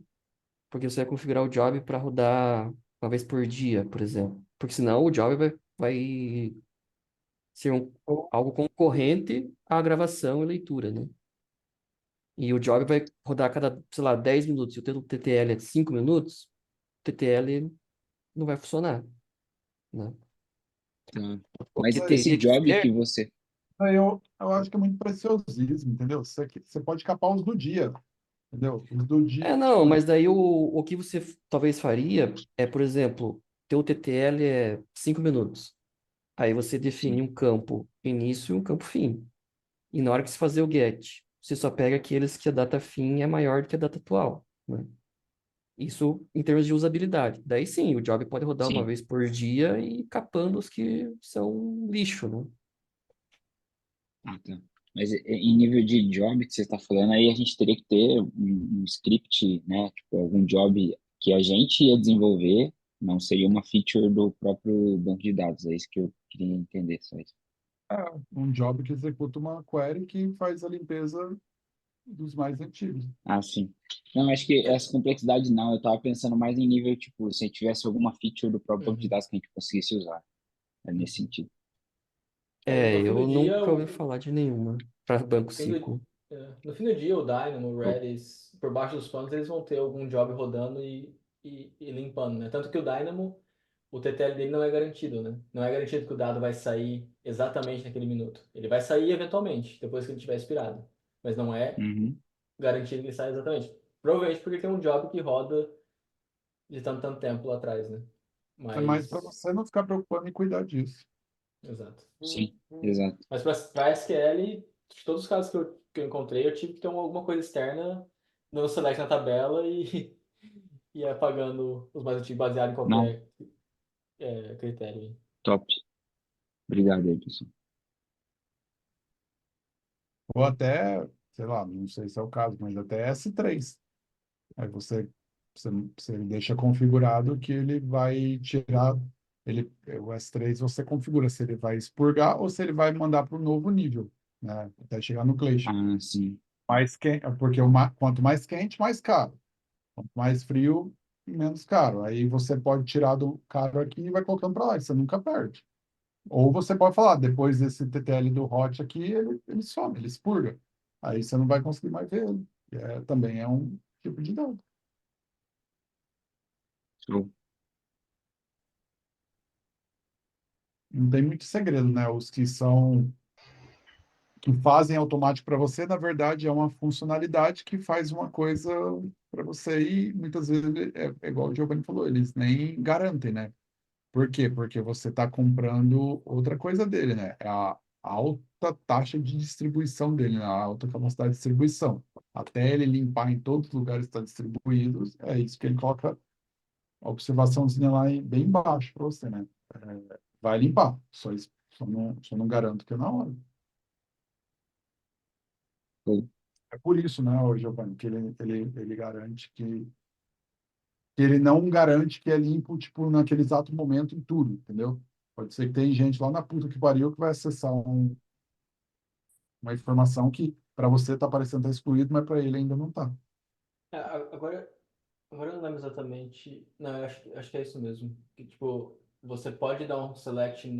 porque você vai configurar o job para rodar uma vez por dia, por exemplo. Porque senão o job vai ser Ou, algo concorrente à gravação e leitura, né? E o job vai rodar a cada, sei lá, 10 minutos. Se o teu TTL é de 5 minutos, o TTL não vai funcionar, né? tá. O Mas que aí esse teria que job ser... que você. eu acho que é muito preciosismo, entendeu? Você pode capar os do dia, entendeu? Os do dia, Não, tipo, mas daí o que você talvez faria é, por exemplo, teu TTL é 5 minutos. Aí você define Sim, um campo início e um campo fim. E na hora que você fazer o get, você só pega aqueles que a data fim é maior do que a data atual, né? Isso em termos de usabilidade. Daí sim, o job pode rodar uma sim. vez por dia e capando os que são lixo, né? Ah, tá. Mas em nível de job que você está falando, aí a gente teria que ter um script, né? Tipo, algum job que a gente ia desenvolver, não seria uma feature do próprio banco de dados. É isso que eu queria entender, só isso. é um job que executa uma query que faz a limpeza dos mais antigos. Ah, sim. Não, acho que essa complexidade não. Eu estava pensando mais em nível, tipo, se tivesse alguma feature do próprio banco de Uhum. dados que a gente conseguisse usar. É nesse Uhum. sentido. É, No fim do eu dia, nunca ouvi falar de nenhuma para banco fim do, SQL. no fim do dia, o Dynamo, o Redis, por baixo dos panos, eles vão ter algum job rodando e limpando, né? Tanto que o Dynamo, o TTL dele não é garantido, né? Não é garantido que o dado vai sair exatamente naquele minuto. Ele vai sair eventualmente, depois que ele tiver expirado. Mas não é Uhum. garantido que ele saia exatamente. Provavelmente porque tem um job que roda de tanto tempo lá atrás, né? É mais para Mas, você não ficar preocupado em cuidar disso. exato. Sim, exato. Mas para SQL, de todos os casos que eu encontrei, eu tive que ter alguma coisa externa no select na tabela e e apagando os mais antigos baseado em Não, qualquer critério. top. Obrigado aí, pessoal. Ou até, sei lá, não sei se é o caso, mas até S3. Aí você deixa configurado que ele vai tirar, o S3 você configura se ele vai expurgar ou se ele vai mandar para o novo nível, né? Até chegar no Glacier. Ah, sim. Mais quente, porque quanto mais quente, mais caro. Quanto mais frio, menos caro. Aí você pode tirar do caro aqui e vai colocando para lá, e você nunca perde. Ou você pode falar, depois desse TTL do hot aqui, ele some, ele expurga. Aí você não vai conseguir mais ver ele. Também é um tipo de dado. Show. Não tem muito segredo, né? Os que fazem automático para você, na verdade, é uma funcionalidade que faz uma coisa para você e muitas vezes é igual o Giovanni falou, eles nem garantem, né? Por quê? Porque você está comprando outra coisa dele, né? É a alta taxa de distribuição dele, né? A alta capacidade de distribuição. Até ele limpar em todos os lugares que está distribuído, é isso que ele coloca a observaçãozinha lá bem embaixo para você, né? Vai limpar, só não garanto que é na hora. Show. É por isso, né, o Giovanni, que ele garante que ele não garante que é limpo, tipo, naquele exato momento em tudo, entendeu? Pode ser que tem gente lá na puta que pariu que vai acessar uma informação que para você está parecendo estar excluído, mas para ele ainda não está. Agora, agora eu não lembro exatamente. Não, eu acho que é isso mesmo. Que, tipo, você pode dar um select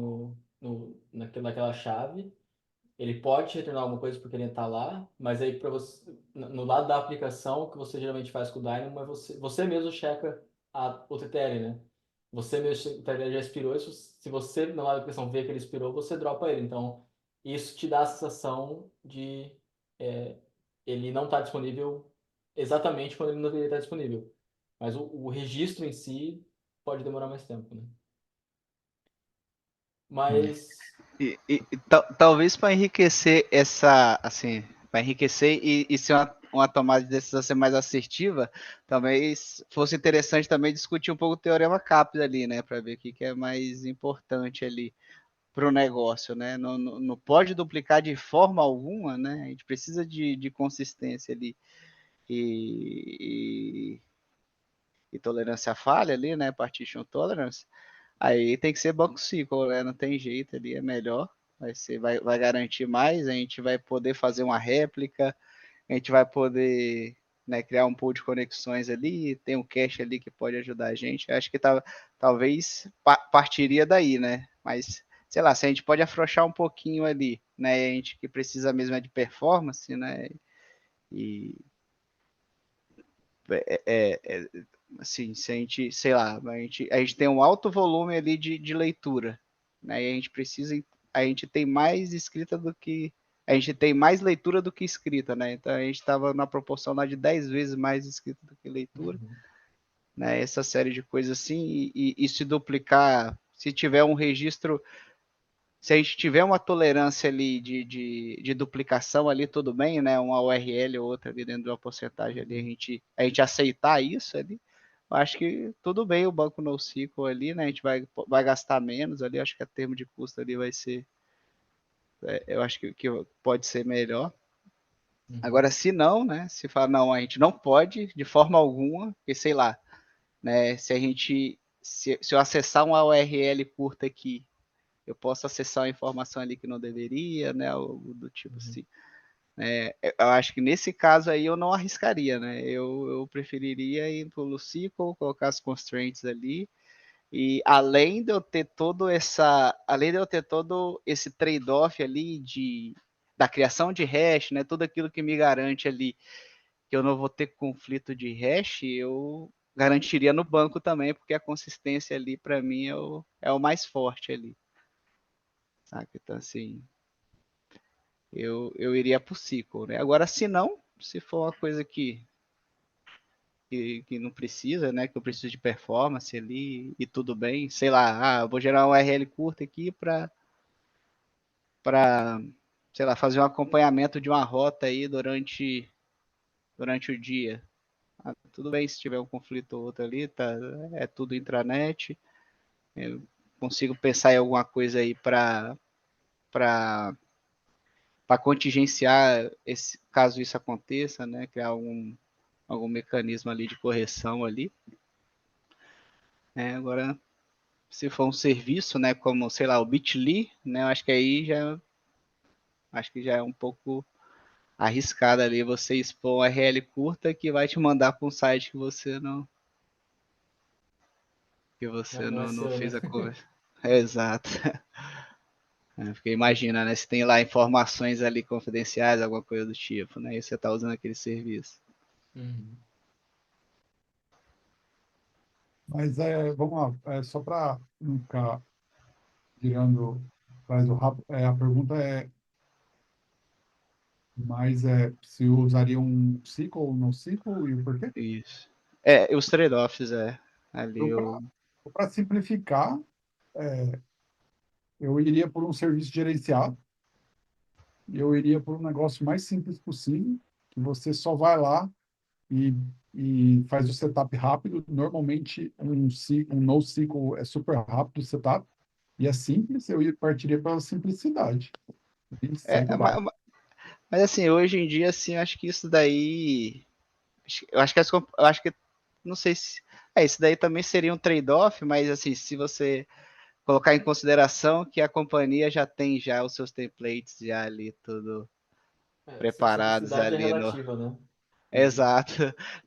naquela chave. Ele pode retornar alguma coisa porque ele está lá, mas aí para você, no lado da aplicação, o que você geralmente faz com o Dynamo é você mesmo checa o TTL, né? Você mesmo, o TTL já expirou, se você no lado da aplicação vê que ele expirou, você dropa ele. Então, isso te dá a sensação de é, ele não está disponível exatamente quando ele não deveria estar disponível. Mas o registro em si pode demorar mais tempo, né? Mas Talvez para enriquecer assim, para enriquecer e ser uma tomada de decisão ser mais assertiva, talvez fosse interessante também discutir um pouco o teorema Capra ali, né, para ver o que é mais importante ali para o negócio, né? Não pode duplicar de forma alguma, né? A gente precisa de consistência ali e, e tolerância à falha ali, né? Partition tolerance. Aí tem que ser banco SQL, né? Não tem jeito ali, é melhor. Vai garantir mais, a gente vai poder fazer uma réplica, a gente vai poder, né, criar um pool de conexões ali, tem um cache ali que pode ajudar a gente. Acho que talvez partiria daí, né? Mas, sei lá, se a gente pode afrouxar um pouquinho ali, né? A gente que precisa mesmo é de performance, né? E assim, se a gente, sei lá, a gente tem um alto volume ali de leitura, né? E a gente tem mais escrita do que, a gente tem mais leitura do que escrita, né? Então a gente estava na proporção lá de 10 vezes mais escrita do que leitura, né? Essa série de coisas assim, e se duplicar, se tiver um registro, se a gente tiver uma tolerância ali de duplicação ali, tudo bem, né? Uma URL ou outra ali dentro de uma porcentagem ali, a gente aceitar isso ali, eu acho que tudo bem o banco NoSQL ali, né? A gente vai gastar menos ali, acho que a termo de custo ali vai ser, eu acho que pode ser melhor. Agora, se não, né? Se falar, não, a gente não pode de forma alguma, porque sei lá, né? Se eu acessar uma URL curta aqui, eu posso acessar uma informação ali que não deveria, né? Algo do tipo assim. Eu acho que nesse caso aí eu não arriscaria, né? Eu preferiria ir para o SQL, colocar as constraints ali. E além de eu ter todo esse trade-off ali da criação de hash, né? Tudo aquilo que me garante ali que eu não vou ter conflito de hash, eu garantiria no banco também, porque a consistência ali para mim é o mais forte ali. Saca? Então, assim, eu iria pro SQL, né? Agora, se não, se for uma coisa que que não precisa, né? Que eu preciso de performance ali e tudo bem. Sei lá, eu vou gerar um URL curto aqui para, sei lá, fazer um acompanhamento de uma rota aí durante o dia. Tudo bem se tiver um conflito ou outro ali, tá? É tudo intranet. Eu consigo pensar em alguma coisa aí para contingenciar caso isso aconteça, né? Criar algum mecanismo ali de correção ali. Agora, se for um serviço, né, como, sei lá, o Bitly, né, eu acho que aí já é um pouco arriscado ali você expor uma URL curta que vai te mandar para um site que você não Não é não seu, né? fez a conversa. Exato. Porque imagina, né, se tem lá informações ali confidenciais, alguma coisa do tipo, né, e você está usando aquele serviço. Uhum. Mas vamos lá, só para não ficar girando atrás do rabo, a pergunta se eu usaria um SQL ou no SQL e o porquê? Isso. Os trade-offs, ali Eu, para simplificar, eu iria por um serviço gerenciado, e eu iria por um negócio mais simples possível, que você só vai lá e, e faz o setup rápido. Normalmente, um NoSQL é super rápido o setup, e é simples, partiria pela simplicidade. E segue o ma- barco. ma- mas assim, hoje em dia, assim, eu acho que isso daí, eu acho que eu acho que, não sei se, isso daí também seria um trade-off, mas assim, se você colocar em consideração que a companhia já tem já os seus templates já ali tudo preparados Simplicidade é ali no. relativa, né? E Exato.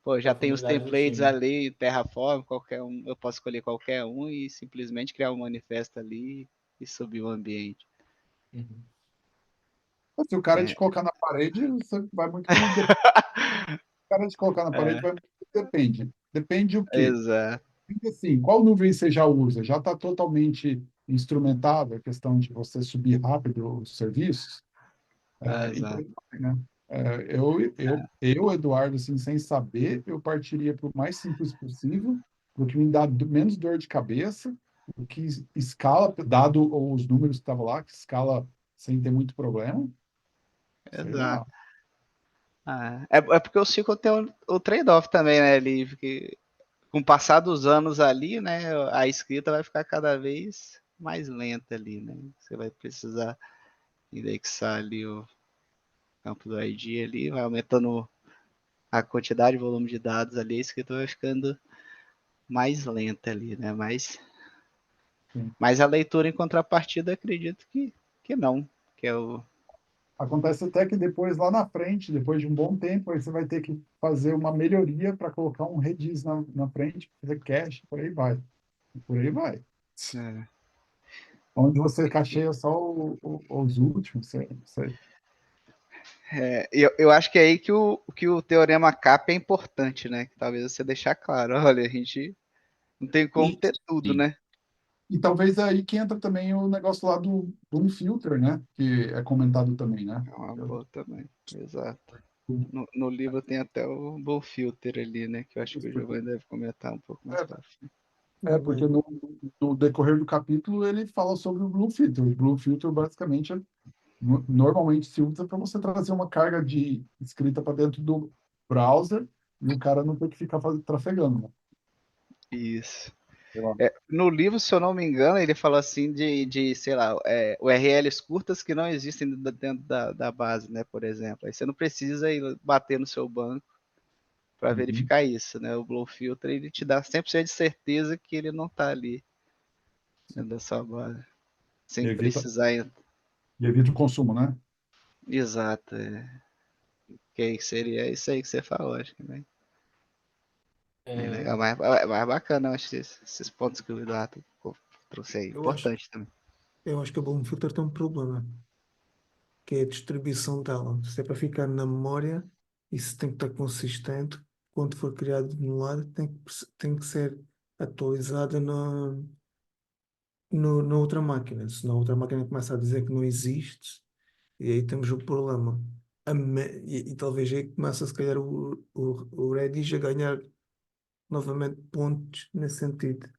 Pô, já tem os conformidade do templates time. ali, Terraform, qualquer um, eu posso escolher qualquer um e simplesmente criar um manifesto ali e subir o ambiente. Uhum. Se o cara É, te colocar na parede, você vai muito por depende. O cara te colocar na parede é, vai muito por depende. Depende o quê? exato, Depende assim, qual nuvem você já usa? Já está totalmente instrumentado a questão de você subir rápido os serviços? E por exato. aí vai, né? Eduardo, assim, sem saber, eu partiria para o mais simples possível, o que me dá menos dor de cabeça, o que escala, dado os números que estavam lá, que escala sem ter muito problema, sei lá. Exato. É porque o ciclo tem o trade-off também, né, ali, porque com o passar dos anos ali, né, a escrita vai ficar cada vez mais lenta ali, né? Você vai precisar indexar ali o campo do ID ali, vai aumentando a quantidade, o volume de dados ali, a escrita vai ficando mais lenta ali, né? Sim. Mas a leitura em contrapartida, acredito que não, que é o. Acontece até que depois, lá na frente, depois de um bom tempo, aí você vai ter que fazer uma melhoria para colocar um redis na frente, fazer cache, por aí vai. E por aí vai. É, Onde você cacheia só os últimos, sei. eu acho que é aí que o teorema CAP é importante, né? Que talvez você deixar claro, olha, a gente não tem como E, ter tudo, Sim. né? e talvez é aí que entra também o negócio lá do Bloom Filter, né? Que é comentado também, né? É uma boa também, exato. No livro tem até o Bull Filter ali, né? Que eu acho que o Giovanni deve comentar um pouco mais pra frente. Porque no decorrer do capítulo ele fala sobre o Blue Filter. O Blue Filter basicamente normalmente se usa para você trazer uma carga de escrita para dentro do browser e o cara não ter que ficar trafegando, né? Isso. Sei lá. No livro, se eu não me engano, ele fala assim de sei lá, URLs curtas que não existem dentro da base, né? Por exemplo. Aí você não precisa ir bater no seu banco para Uhum. verificar isso, né? O Blow Filter ele te dá 100% de certeza que ele não está ali dentro da sua base, E sem evita, precisar. e evita o consumo, né? Exato. Que seria isso aí que você falou, acho que bem É, legal, mais bacana, eu acho que esses pontos que o Eduardo trouxe aí, Eu acho, importante também. eu acho que a Bloom Filter tem um problema, que é a distribuição dela. Se é para ficar na memória, isso tem que estar consistente. Quando for criado de um lado, tem que ser atualizada na outra máquina. Senão a outra máquina começa a dizer que não existe, e aí temos o problema. E talvez aí começa, se calhar, o Redis a ganhar novamente pontos nesse sentido.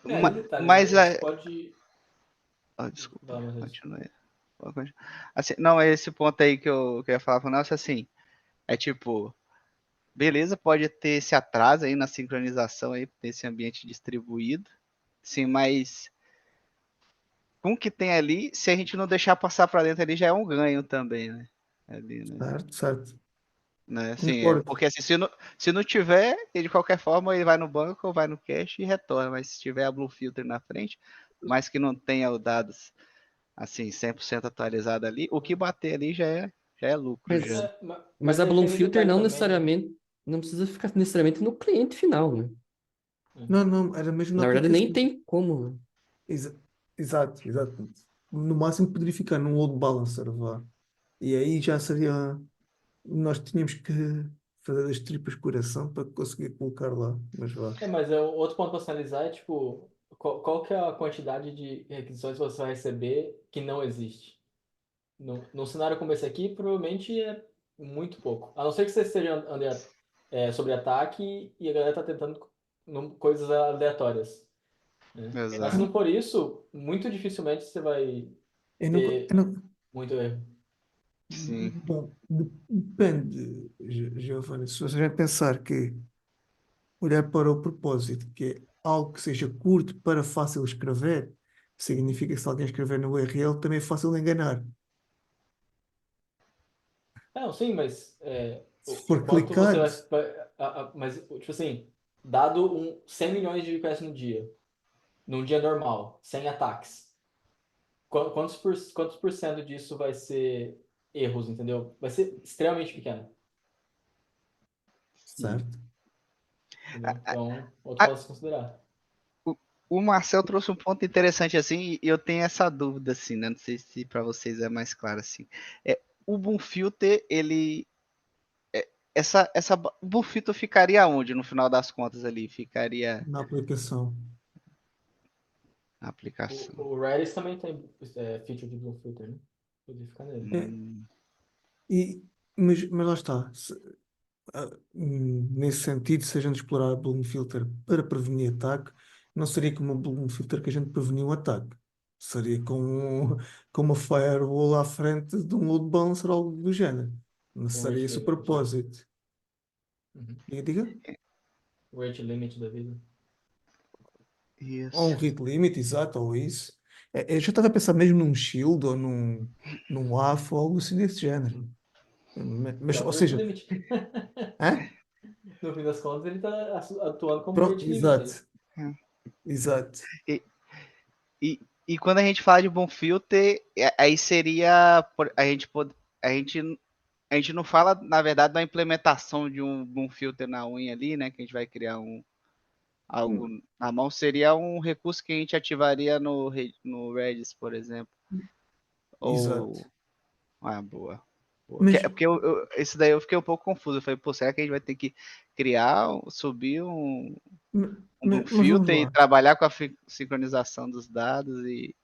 É, Ma- e detalhe, né? Mas, A gente pode. desculpa, Vai, Matheus. continue. Pode continuar. Assim, não, é esse ponto aí que eu ia falar com o Nelson, assim, é tipo, beleza, pode ter esse atraso aí na sincronização aí, nesse ambiente distribuído, sim, mas com o que tem ali, se a gente não deixar passar para dentro ali, já é um ganho também, né? Ali, né? Certo, certo. Assim, Concordo. porque assim, se não tiver, ele, de qualquer forma, ele vai no banco ou vai no cache e retorna, mas se tiver a Blue Filter na frente, mas que não tenha os dados assim 100% atualizado ali, o que bater ali já é lucro Mas, já. Mas mas a aí Bloom tem um Filter detalhe não também, né? necessariamente, não precisa ficar necessariamente no cliente final, né? Não, não, era mesmo na Na verdade, nem aplicação. tem como, né? Exa- Exato, exato. No máximo poderia ficar num load balancer, vá. E aí já seria. Nós tínhamos que fazer as tripas de coração para conseguir colocar lá. Mas vá. Mas outro ponto para sinalizar é, tipo, qual que é a quantidade de requisições que você vai receber que não existe? Num cenário como esse aqui, provavelmente é muito pouco. A não ser que você esteja andando sobre ataque e a galera tá tentando coisas aleatórias, né? Mas se Exato. não for isso, muito dificilmente você vai Eu não, eu ter não- muito erro. Sim. Bom, depende, Giovanni. Se você já pensar que olhar para o propósito, que é algo que seja curto para fácil escrever, significa que se alguém escrever no URL também é fácil de enganar. Não, sim, mas Se o for quanto você clicar, mas, tipo assim, dado 100 milhões de requests no dia, num dia normal, sem ataques, quantos por cento disso vai ser erros, entendeu? Vai ser extremamente pequeno, certo? entendeu? Então, outro A- ponto a se considerar. o Marcel trouxe um ponto interessante assim, e eu tenho essa dúvida assim, né? Não sei se para vocês é mais claro assim. O Boom Filter, ele o Boom Filter ficaria onde no final das contas ali? Ficaria Na aplicação. na aplicação. O Redis também tem feature de Blue Filter, né? Podia ficar nele. É, Hum, mas lá está. Nesse sentido, se a gente explorar o Bloom Filter para prevenir ataque, não seria como o Bloom Filter que a gente prevenia um ataque. Seria com uma firewall à frente de um load balancer ou algo do género. Não Com seria rate esse o limit, né? propósito. Uhum. Diga? Rate limit da vida. Ou um isso. hit limit, exato, ou isso. Eu já estava a pensar mesmo num shield ou num AF ou algo assim desse género. Que é Mas, um ou rate seja, limit. hã? No fim das contas, ele está atuando como Pronto, rate limit aí. exato, exato. E quando a gente fala de bom filter, aí seria a gente não fala, na verdade, da implementação de um bom filter na unha ali, né? Que a gente vai criar algo na mão, seria um recurso que a gente ativaria no Redis, por exemplo. Exato. Ou. Ah, boa. Boa. Mas, Porque esse daí eu fiquei um pouco confuso. Eu falei, pô, será que a gente vai ter que subir um Bloom mas vamos Filter e lá. trabalhar com a sincronização dos dados e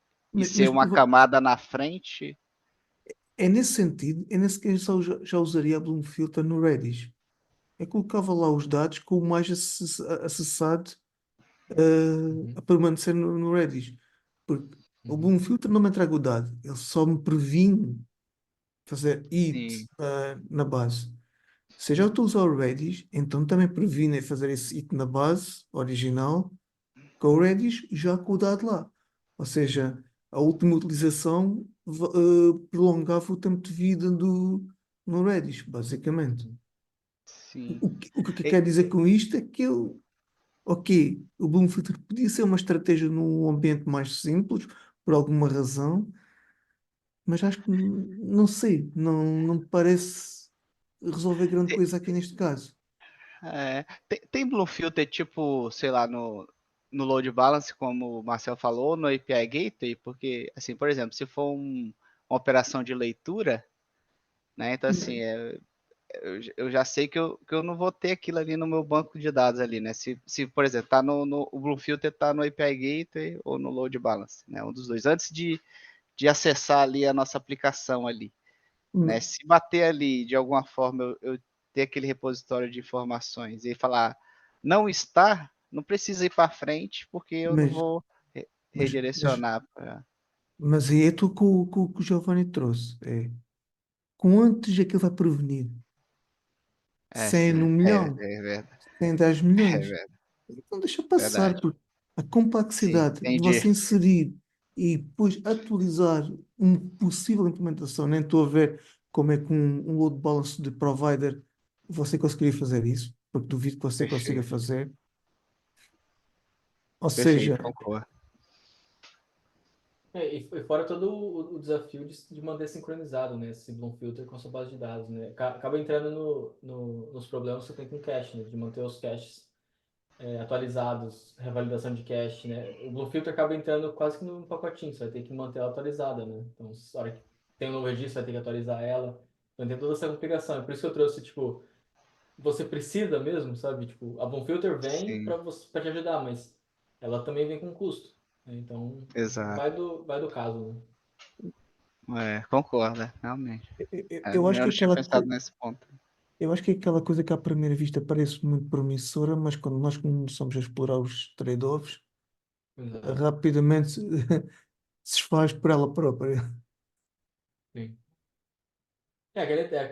ser Mas uma camada na frente? é nesse sentido, é nesse que eu já usaria a Bloom Filter no Redis. Eu colocava lá os dados com o mais acessado a Uhum. permanecer no Redis. Porque o Uhum. Bloom Filter não me entrega o dado, ele só me previne fazer Sim, it na base. Se eu já estou a usar o Redis, então também previne fazer esse it na base original com o Redis já com o dado lá. Ou seja, a última utilização prolongava o tempo de vida no Redis, basicamente. sim. O que E- quer dizer com isto é que ok, o Bloom Filter podia ser uma estratégia num ambiente mais simples, por alguma razão, mas acho que não sei, não me parece resolver grande coisa aqui neste caso. tem Blue Filter tipo, sei lá, no load balance, como o Marcel falou, no API Gateway, porque, assim, por exemplo, se for uma operação de leitura, né, então assim, eu já sei que eu não vou ter aquilo ali no meu banco de dados ali, né, se por exemplo, o Blue Filter tá no API Gateway ou no load balance, né, um dos dois, antes de acessar ali a nossa aplicação ali, né, Hum, se bater ali, de alguma forma, eu ter aquele repositório de informações e falar, não está, não precisa ir para frente, porque eu não Mas, vou mas, redirecionar para. mas aí é tudo que o Giovanni trouxe. É, quantos é que ele vai prevenir? É, 100 no milhão? é verdade, 100, 10 é milhões? verdade, Então deixa passar, verdade. porque a Sim, complexidade de entendi. você inserir e depois atualizar uma possível implementação, nem estou a ver como é que um load balance de provider você conseguiria fazer isso, porque duvido que você consiga Perfeito, fazer. Ou perfeito, seja, concordo. E fora todo o desafio de manter sincronizado, né, esse Bloom Filter com a sua base de dados, né? Acaba entrando nos problemas que você tem com cache, né, de manter os caches atualizados, revalidação de cache, né? O Bloom Filter acaba entrando quase que no pacotinho, você vai ter que manter ela atualizada, né? Então, na hora que tem um novo registro, você vai ter que atualizar ela. Então, tem toda essa configuração. É por isso que eu trouxe, tipo, você precisa mesmo, sabe? Tipo, a Bonfilter vem Sim, para te ajudar, mas ela também vem com custo, né? Então, exato. vai do caso, né? Concordo, realmente. eu acho Eu que não tinha aquela, pensado nesse ponto. eu acho que é aquela coisa que à primeira vista parece muito promissora, mas quando nós começamos a explorar os trade-offs, Exato. rapidamente se esfaz por ela própria. Sim.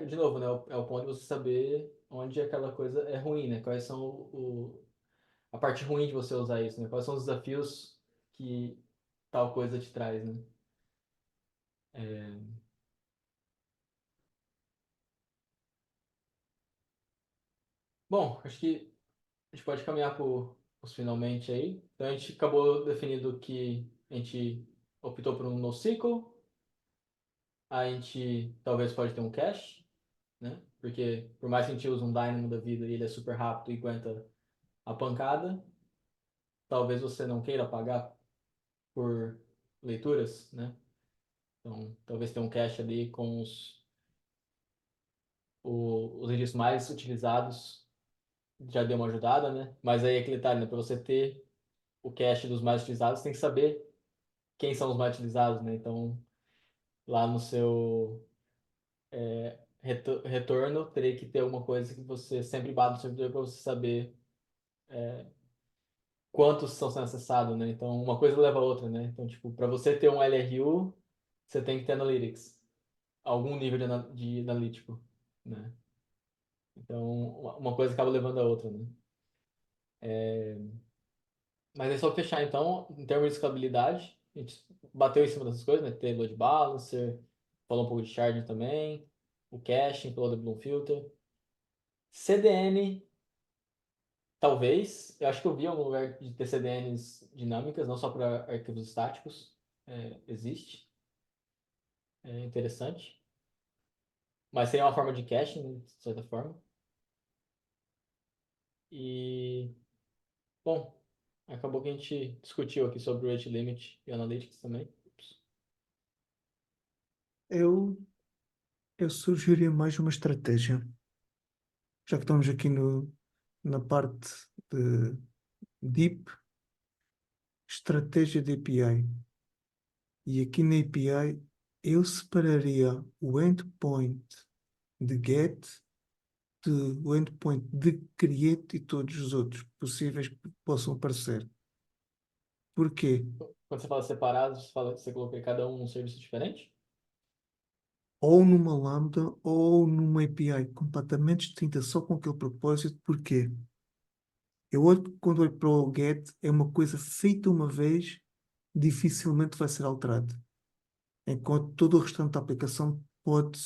De novo, né? É o ponto de você saber onde aquela coisa é ruim, né? Quais são a parte ruim de você usar isso, né? Quais são os desafios que tal coisa te traz, né? É, Bom, acho que a gente pode caminhar para os finalmente aí. Então a gente acabou definindo que a gente optou por um NoSQL, a gente talvez pode ter um cache, né? Porque por mais que a gente use um Dynamo da vida e ele é super rápido e aguenta a pancada, talvez você não queira pagar por leituras, né? Então talvez ter um cache ali com os registros mais utilizados já deu uma ajudada, né? Mas aí é aquele detalhe, né? Para você ter o cache dos mais utilizados, tem que saber quem são os mais utilizados, né? Então, lá no seu retorno, teria que ter alguma coisa que você sempre bate no servidor para você saber quantos estão sendo acessados, né? Então, uma coisa leva a outra, né? Então, tipo, para você ter um LRU, você tem que ter Analytics, algum nível de analítico, né? Então, uma coisa acaba levando a outra, né? Mas é só fechar, então, em termos de escalabilidade, a gente bateu em cima dessas coisas, né? Ter load balancer, falou um pouco de sharding também, o caching pelo da Bloom Filter. CDN, talvez, eu acho que eu vi em algum lugar de ter CDNs dinâmicas, não só para arquivos estáticos. Existe, é interessante. Mas seria uma forma de caching, né, de certa forma. E, bom, acabou que a gente discutiu aqui sobre o rate limit e analytics também. Ups. Eu, eu sugeriria mais uma estratégia, já que estamos aqui na parte de deep, estratégia de API. E aqui na API eu separaria o endpoint de get do endpoint de create e todos os outros possíveis que possam aparecer. Porquê? Quando você fala separados, você coloca cada um num serviço diferente? Ou numa Lambda ou numa API completamente distinta, só com aquele propósito. Porquê? Quando olho para o get, é uma coisa feita uma vez, dificilmente vai ser alterado. Enquanto todo o restante da aplicação pode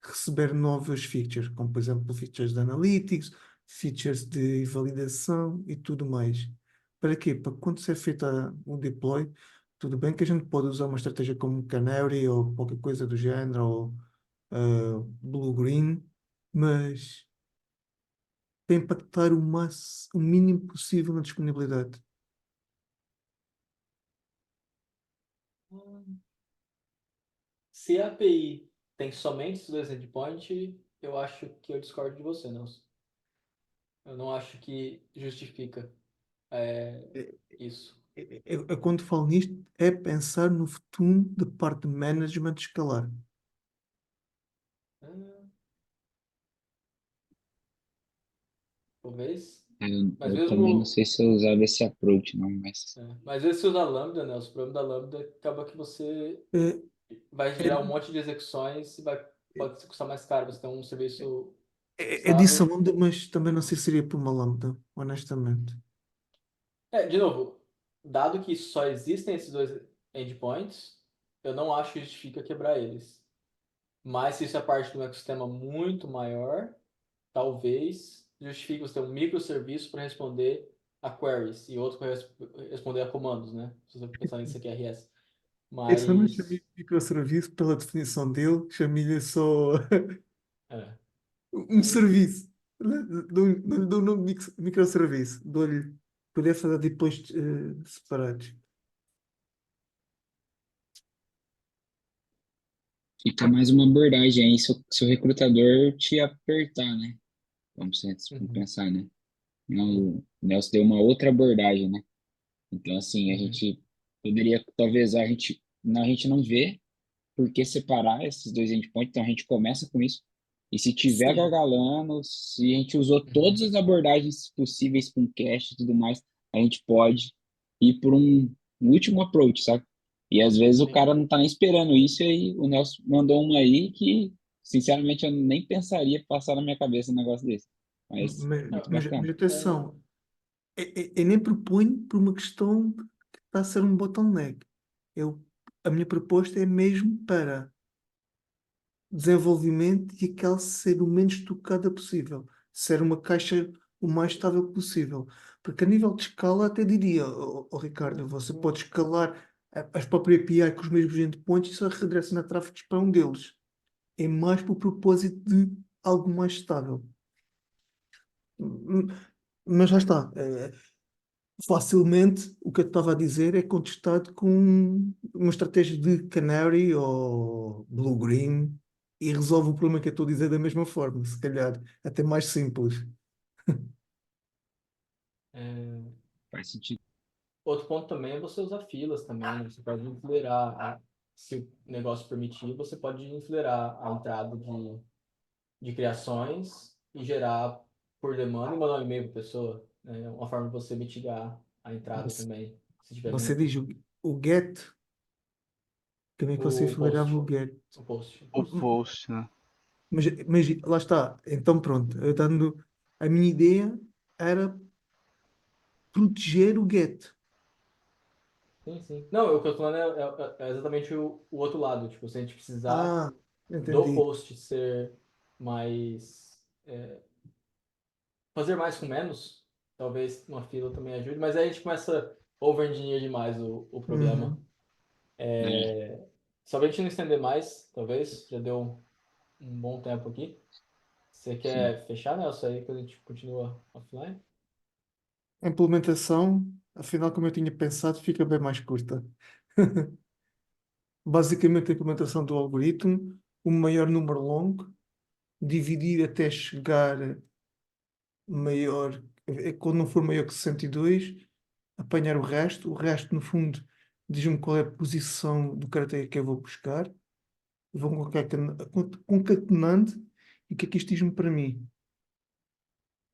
receber novas features, como por exemplo features de analytics, features de validação e tudo mais. Para quê? Para quando ser feita um deploy, tudo bem que a gente pode usar uma estratégia como Canary ou qualquer coisa do género, ou Blue-Green, mas para impactar o mínimo possível na disponibilidade. Se a API tem somente esses dois endpoints, eu acho que eu discordo de você, Nelson. Eu não acho que justifica isso. Quando falo nisto, é pensar no futuro da parte de management escalar. Ah, talvez. Mas Eu também não mesmo, sei se eu usava esse approach, não, mas mas esse usa Lambda, né? Os problemas da Lambda acaba que você É, vai é, gerar um monte de execuções e pode custar mais caro. Você tem um serviço é disso a estável. lambda, mas também não sei se seria por uma lambda, honestamente. De novo, dado que só existem esses dois endpoints, eu não acho que justifica quebrar eles. Mas se isso é parte de um ecossistema muito maior, talvez justifique você ter um microserviço para responder a queries e outro para responder a comandos, né? Se você pensar nisso aqui, RS. Esse eu não chamei Mas, de microserviço pela definição dele, chamei-lhe só é, um serviço. Não lhe dou o nome de microserviço, dou-lhe por essa depois separados. fica mais uma abordagem aí se o recrutador te apertar, né? Vamos uhum, pensar, né? Não, o Nelson deu uma outra abordagem, né? Então, assim, a uhum, gente poderia, talvez, a gente não vê por que separar esses dois endpoints, então a gente começa com isso. E se tiver Sim. gargalando, se a gente usou todas uhum. as abordagens possíveis com cache e tudo mais, a gente pode ir por um último approach, sabe? E às vezes o Sim. cara não tá nem esperando isso, e aí o Nelson mandou uma aí que, sinceramente, eu nem pensaria passar na minha cabeça um negócio desse. Mas, Mas, muito mas bacana. atenção, eu nem proponho por uma questão que está a ser um bottleneck. Eu, a minha proposta é mesmo para desenvolvimento e aquela ser o menos tocada possível, ser uma caixa o mais estável possível. Porque a nível de escala, até diria, Ricardo, você pode escalar as próprias API com os mesmos endpoints e só redirecionar tráfegos para um deles. É mais para o propósito de algo mais estável. Hum, Mas lá está. Facilmente o que eu estava a dizer é contestado com uma estratégia de Canary ou Blue Green e resolve o problema que eu estou a dizer da mesma forma, se calhar até mais simples. É, Faz sentido. outro ponto também é você usar filas também, né? Você pode enfileirar, se o negócio permitir, você pode enfileirar a entrada de criações e gerar por demanda e mandar um e-mail para a pessoa. Né? É uma forma de você mitigar a entrada Você, também, se tiver você muito. diz o get, como é que você O enfileirava post. o get? O post. O post, né? Mas lá está, então pronto, eu dando a minha ideia era proteger o get. Sim, sim. Não, o que eu tô falando é exatamente o outro lado. Tipo, se a gente precisar Ah, do entendi. post ser mais. Fazer mais com menos, talvez uma fila também ajude, mas aí a gente começa a over-engineer demais o problema. Uhum. É, Só pra gente não estender mais, talvez, já deu um bom tempo aqui. Você sim. quer fechar, Nelson, aí que a gente continua offline? A implementação, afinal, como eu tinha pensado, fica bem mais curta. Basicamente, a implementação do algoritmo, o maior número longo, dividir até chegar maior, quando não for maior que 62, apanhar o resto, no fundo, diz-me qual é a posição do caractere que eu vou buscar, vou concatenando, e o que é que isto diz-me para mim?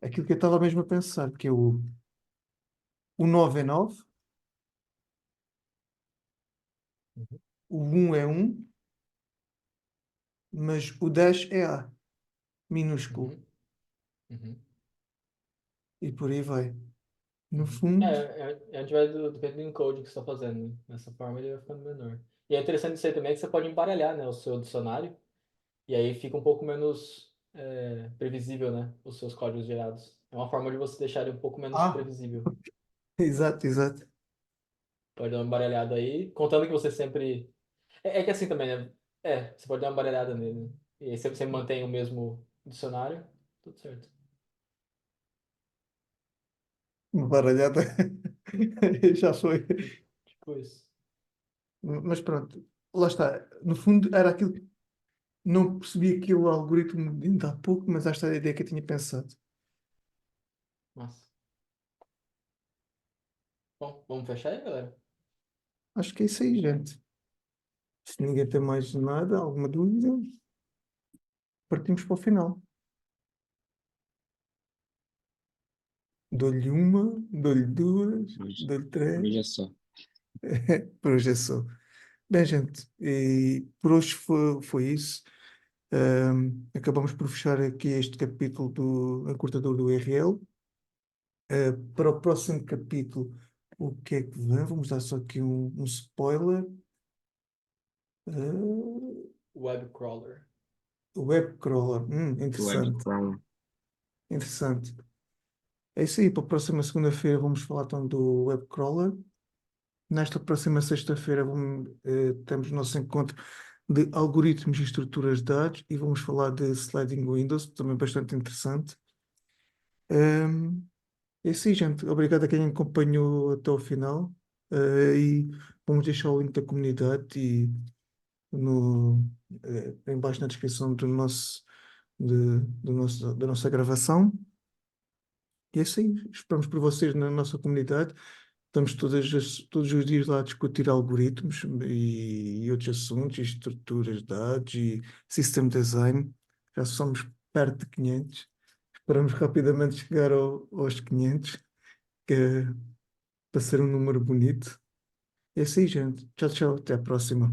Aquilo que eu estava mesmo a pensar, que é o 9 é 9, o 1 é 1, mas o 10 é A, minúsculo, Uhum, uhum. e por aí vai. No Uhum. fundo, A gente vai depende do encode que você está fazendo, né? Dessa forma ele vai ficando menor. E é interessante isso aí também que você pode embaralhar, né, o seu dicionário, e aí fica um pouco menos previsível, né, os seus códigos gerados. É uma forma de você deixar ele um pouco menos ah, previsível. exato, exato. Pode dar uma embaralhada aí, contando que você sempre. É que assim também, né? Você pode dar uma embaralhada nele, né? E aí você mantém o mesmo dicionário, tudo certo. Uma baralhada já foi. Tipo isso. Mas pronto, lá está. No fundo, era aquilo que não percebi aquilo algoritmo de ainda há pouco, mas esta era a ideia que eu tinha pensado. Massa. Bom, vamos fechar aí, galera? Acho que é isso aí, gente. Se ninguém tem mais nada, alguma dúvida, partimos para o final. Dou-lhe uma, dou-lhe duas, Hoje, dou-lhe hoje três. é só. Por hoje é só. Bem, gente, e por hoje foi isso. Acabamos por fechar aqui este capítulo do encurtador do URL. Para o próximo capítulo, o que é que vem? Vamos dar só aqui um spoiler. Web crawler. Web crawler. Web Interessante. crawler. Interessante. É isso aí. Para a próxima segunda-feira vamos falar então do web crawler. Nesta próxima sexta-feira temos o nosso encontro de algoritmos e estruturas de dados e vamos falar de sliding windows, também bastante interessante. Ahm, É isso aí, gente. Obrigado a quem acompanhou até ao final. E vamos deixar o link da comunidade e no, em baixo na descrição da nossa gravação. E é isso aí. Esperamos por vocês na nossa comunidade. Estamos todos os dias lá a discutir algoritmos e outros assuntos, e estruturas de dados e system design. Já somos perto de 500. Esperamos rapidamente chegar aos 500, que é para ser um número bonito. É isso aí, gente. Tchau, tchau. Até a próxima.